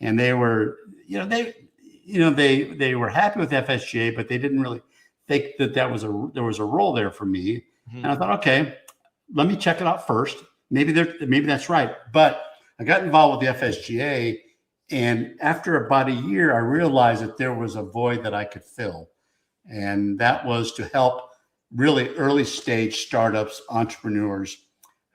and they were, they were happy with FSGA, but they didn't really think that there was a role there for me. Mm-hmm. And I thought, okay, let me check it out first. Maybe that's right. But I got involved with the FSGA, and after about a year, I realized that there was a void that I could fill, and that was to help really early stage startups, entrepreneurs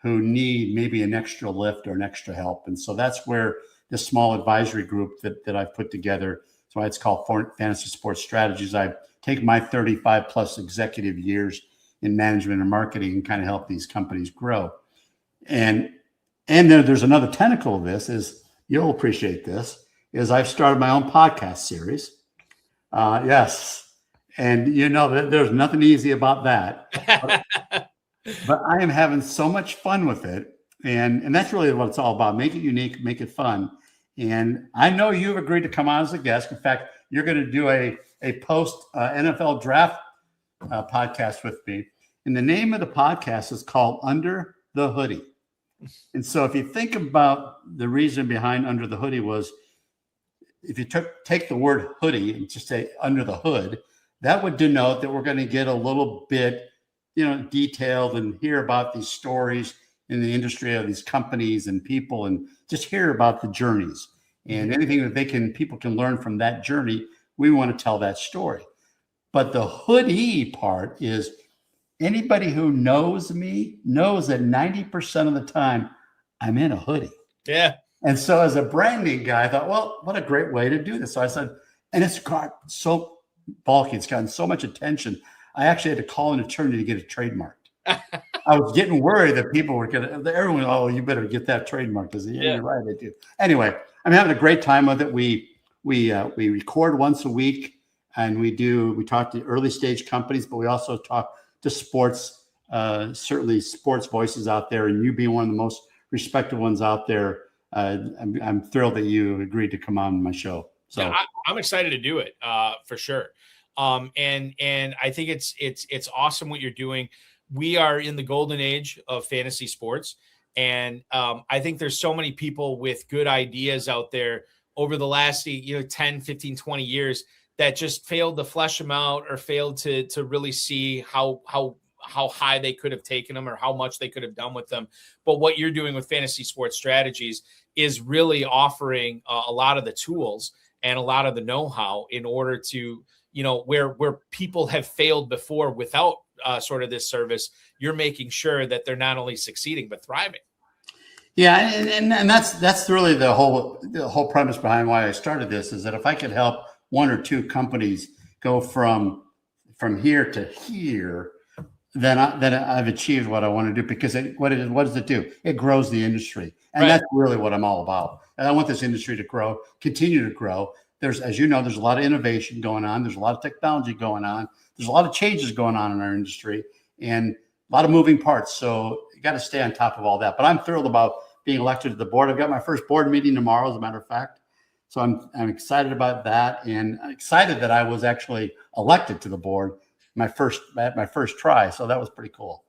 who need maybe an extra lift or an extra help. And so that's where the small advisory group that I've put together, that's why it's called Fantasy Sports Strategies. I take my 35 plus executive years in management and marketing and kind of help these companies grow. And there's another tentacle of this, is you'll appreciate this, is I've started my own podcast series. Yes. And there's nothing easy about that. But I am having so much fun with it. And that's really what it's all about. Make it unique, make it fun. And I know you've agreed to come on as a guest. In fact, you're going to do a post NFL draft podcast with me. And the name of the podcast is called Under the Hoodie. And so if you think about the reason behind Under the Hoodie was, if you take the word hoodie and just say under the hood, that would denote that we're going to get a little bit, detailed and hear about these stories in the industry of these companies and people, and just hear about the journeys and anything that people can learn from that journey. We want to tell that story. But the hoodie part is, anybody who knows me knows that 90% of the time I'm in a hoodie. Yeah. And so as a branding guy, I thought, well, what a great way to do this. So I said, and it's got so bulky, it's gotten so much attention. I actually had to call an attorney to get it trademarked. I was getting worried that people were everyone, oh, you better get that trademarked. Because you're right, I do. Anyway, I'm having a great time with it. We record once a week, and we talk to early stage companies, but we also talk to sports, certainly sports voices out there, and you being one of the most respected ones out there. I'm thrilled that you agreed to come on my show. So yeah, I'm excited to do it for sure. And I think it's awesome what you're doing. We are in the golden age of fantasy sports. And I think there's so many people with good ideas out there over the last 10, 15, 20 years that just failed to flesh them out, or failed to really see how high they could have taken them, or how much they could have done with them. But what you're doing with Fantasy Sports Strategies is really offering a lot of the tools and a lot of the know-how in order to, where people have failed before without sort of this service, you're making sure that they're not only succeeding but thriving. Yeah, and that's really the whole premise behind why I started this, is that if I could help one or two companies go from here to here, then I've achieved what I want to do. Because what does it do? It grows the industry, and that's really what I'm all about. And I want this industry to grow, continue to grow. As you know, there's a lot of innovation going on. There's a lot of technology going on. There's a lot of changes going on in our industry, and a lot of moving parts. So you got to stay on top of all that. But I'm thrilled about being elected to the board. I've got my first board meeting tomorrow, as a matter of fact. So I'm excited about that, and excited that I was actually elected to the board my first try. So that was pretty cool.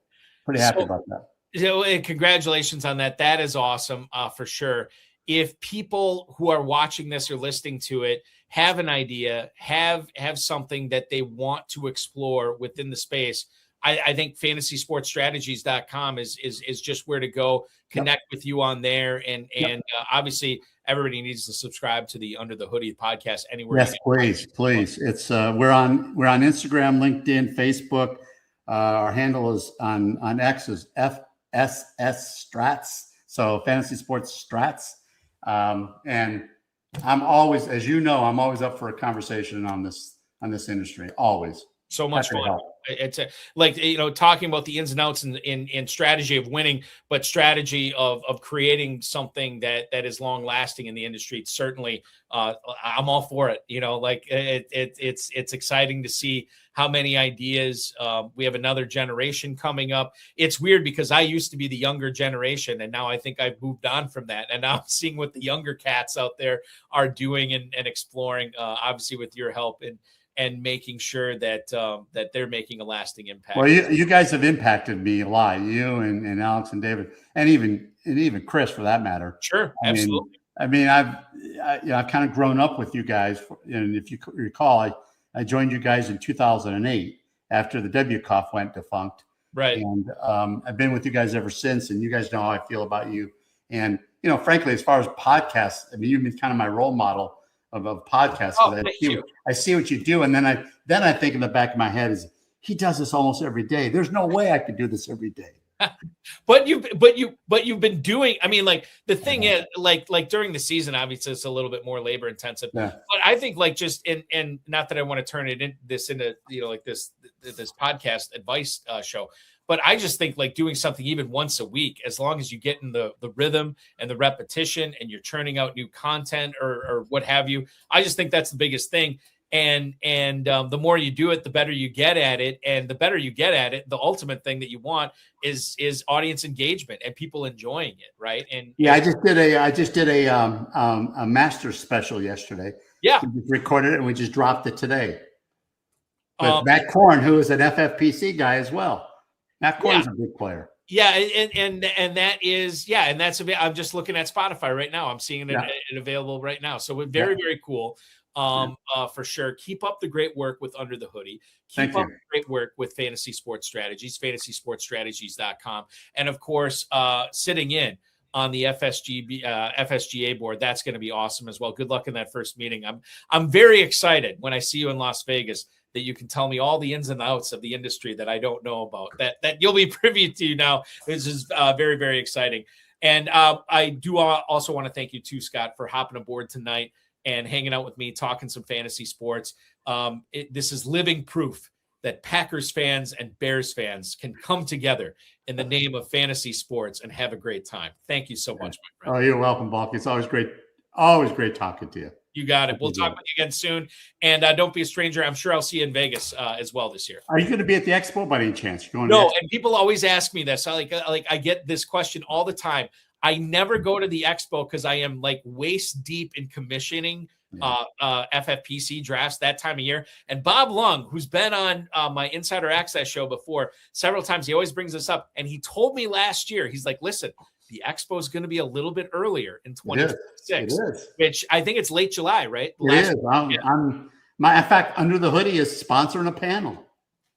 Pretty happy about that. And congratulations on that. That is awesome, for sure. If people who are watching this or listening to it have an idea, have something that they want to explore within the space, I think fantasysportsstrategies.com is just where to go. Connect with you on there, and obviously everybody needs to subscribe to the Under the Hoodie podcast anywhere. Yes, please. It's we're on Instagram, LinkedIn, Facebook. Our handle is on X is FSS Strats, so Fantasy Sports Strats. And I'm always, as you know, I'm always up for a conversation on this industry. Always. So much fun. It's talking about the ins and outs in strategy of winning, but strategy of creating something that is long lasting in the industry. Certainly, I'm all for it. It's exciting to see how many ideas. We have another generation coming up. It's weird because I used to be the younger generation, and now I think I've moved on from that. And now I'm seeing what the younger cats out there are doing and exploring, obviously with your help and making sure that they're making a lasting impact. Well, you guys have impacted me a lot. You and Alex and David, and even Chris, for that matter. Sure, absolutely. I've kind of grown up with you guys, and if you recall, I joined you guys in 2008 after the WCOF went defunct. Right. And I've been with you guys ever since, and you guys know how I feel about you. And frankly, as far as podcasts, you've been kind of my role model of podcasts. I see what you do, and then I think in the back of my head is, he does this almost every day. There's no way I could do this every day. But you've been doing. The thing is, like during the season, obviously it's a little bit more labor intensive. Yeah. But I think just and not that I want to turn it into this podcast advice show. But I just think doing something even once a week, as long as you get in the rhythm and the repetition and you're churning out new content or what have you, I just think that's the biggest thing. And the more you do it, the better you get at it. And the better you get at it, the ultimate thing that you want is audience engagement and people enjoying it. Right. And I just did a master special yesterday. Yeah. We just recorded it and we just dropped it today. With Matt Korn, who is an FFPC guy as well. Matt Korn's a big player. Yeah, and that is, and that's I'm just looking at Spotify right now. I'm seeing it available right now. So we're very, very cool. For sure. Keep up the great work with Under the Hoodie. Keep up the great work with Fantasy Sports Strategies, fantasysportsstrategies.com. And of course, sitting in on the FSGA board, that's going to be awesome as well. Good luck in that first meeting. I'm very excited when I see you in Las Vegas, that you can tell me all the ins and outs of the industry that I don't know about, that you'll be privy to now. This is very, very exciting. And I do also want to thank you too, Scott, for hopping aboard tonight and hanging out with me, talking some fantasy sports. This is living proof that Packers fans and Bears fans can come together in the name of fantasy sports and have a great time. Thank you so much, my friend. Oh, you're welcome, Balk. It's always great talking to you. You got it. We'll talk with you again soon. And don't be a stranger. I'm sure I'll see you in Vegas as well this year. Are you going to be at the expo by any chance? No, and people always ask me this. I get this question all the time. I never go to the expo because I am waist deep in commissioning FFPC drafts that time of year. And Bob Lung, who's been on my Insider Access show before several times, he always brings this up. And he told me last year, he's like, listen, the expo is going to be a little bit earlier in 2026, which I think it's late July, right? It is. In fact, Under the Hoodie is sponsoring a panel.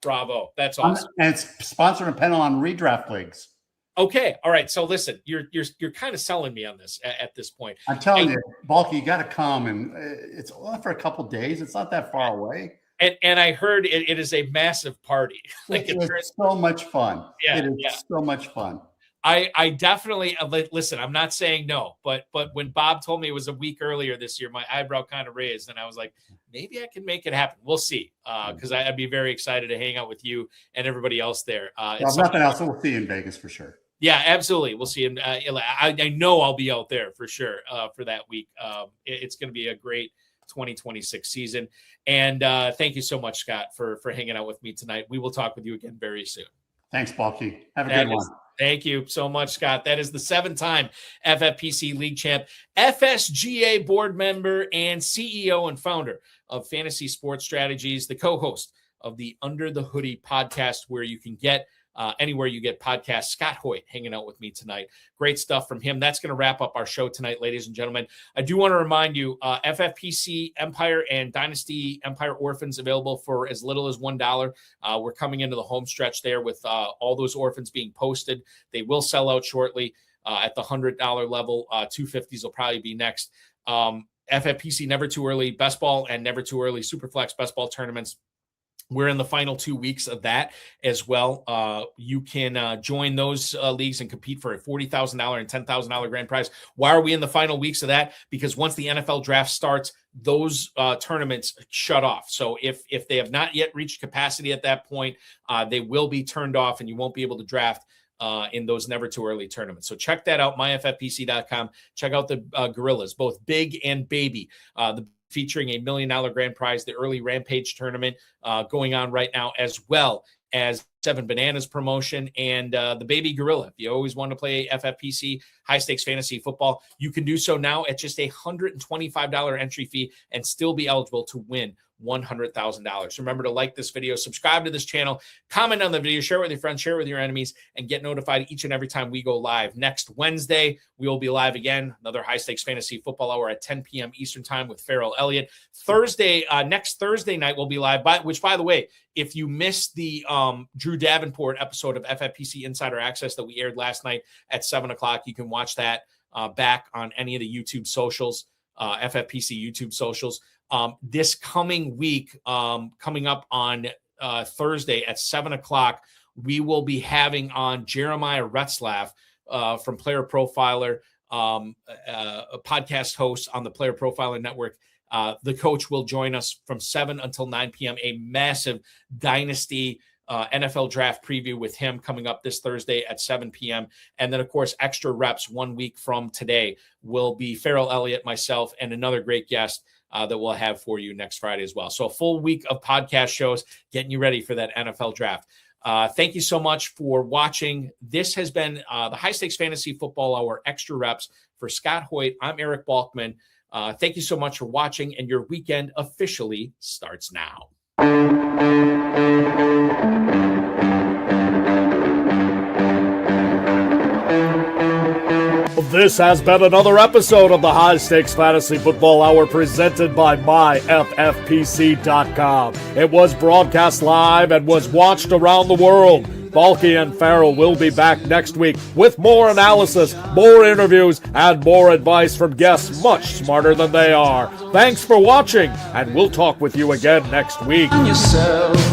Bravo. That's awesome. And it's sponsoring a panel on redraft leagues. Okay. All right. So listen, you're kind of selling me on this at this point. I'm telling you, Balky, you got to come, and it's only for a couple of days. It's not that far away. And I heard it is a massive party. It's so much fun. Yeah, it is so much fun. I definitely listen. I'm not saying no, but when Bob told me it was a week earlier this year, my eyebrow kind of raised, and I was like, maybe I can make it happen. We'll see, because I'd be very excited to hang out with you and everybody else there. If nothing else, we'll see you in Vegas for sure. Yeah, absolutely. We'll see him. I know I'll be out there for sure for that week. It's going to be a great 2026 season. And thank you so much, Scott, for hanging out with me tonight. We will talk with you again very soon. Thanks, Balky. Have a good one. Thank you so much, Scott. That is the 7-time FFPC League champ, FSGA board member, and CEO and founder of Fantasy Sports Strategies, the co-host of the Under the Hoodie podcast, where you can get anywhere you get podcasts. Scott Hoyt hanging out with me tonight. Great stuff from him. That's going to wrap up our show tonight, ladies and gentlemen. I do want to remind you, FFPC Empire and Dynasty Empire Orphans available for as little as $1. We're coming into the home stretch there with all those orphans being posted. They will sell out shortly at the $100 level. 250s will probably be next. FFPC Never Too Early Best Ball and Never Too Early Superflex Best Ball tournaments. We're in the final 2 weeks of that as well. You can join those leagues and compete for a $40,000 and $10,000 grand prize. Why are we in the final weeks of that? Because once the NFL draft starts, those tournaments shut off. So if they have not yet reached capacity at that point, they will be turned off and you won't be able to draft in those Never Too Early tournaments. So check that out, myffpc.com. Check out the Gorillas, both big and baby. Featuring $1 million grand prize, the early Rampage tournament going on right now, as well as 7 Bananas promotion and the Baby Gorilla. If you always want to play FFPC high stakes fantasy football, you can do so now at just a $125 entry fee and still be eligible to win $100,000. Remember to like this video, subscribe to this channel, comment on the video, share it with your friends, share it with your enemies, and get notified each and every time we go live. Next Wednesday, we will be live again, another high stakes fantasy football hour at 10 p.m. Eastern time with Farrell Elliott. Next Thursday night, we'll be live, which, by the way, if you missed the Drew Davenport episode of FFPC Insider Access that we aired last night at 7 o'clock, you can watch that back on any of the YouTube socials, FFPC YouTube socials. This coming week, coming up on Thursday at 7 o'clock, we will be having on Jeremiah Retzlaff from Player Profiler, a podcast host on the Player Profiler Network. The coach will join us from 7 until 9 p.m. A massive Dynasty NFL draft preview with him coming up this Thursday at 7 p.m. And then, of course, extra reps 1 week from today will be Farrell Elliott, myself, and another great guest that we'll have for you next Friday as well. So a full week of podcast shows getting you ready for that NFL draft. Thank you so much for watching. This has been the High Stakes Fantasy Football Hour Extra Reps for Scott Hoyt. I'm Eric Balkman. Thank you so much for watching, and your weekend officially starts now. This has been another episode of the High Stakes Fantasy Football Hour presented by myffpc.com. It was broadcast live and was watched around the world. Balky and Farrell will be back next week with more analysis, more interviews, and more advice from guests much smarter than they are. Thanks for watching, and we'll talk with you again next week. Yourself.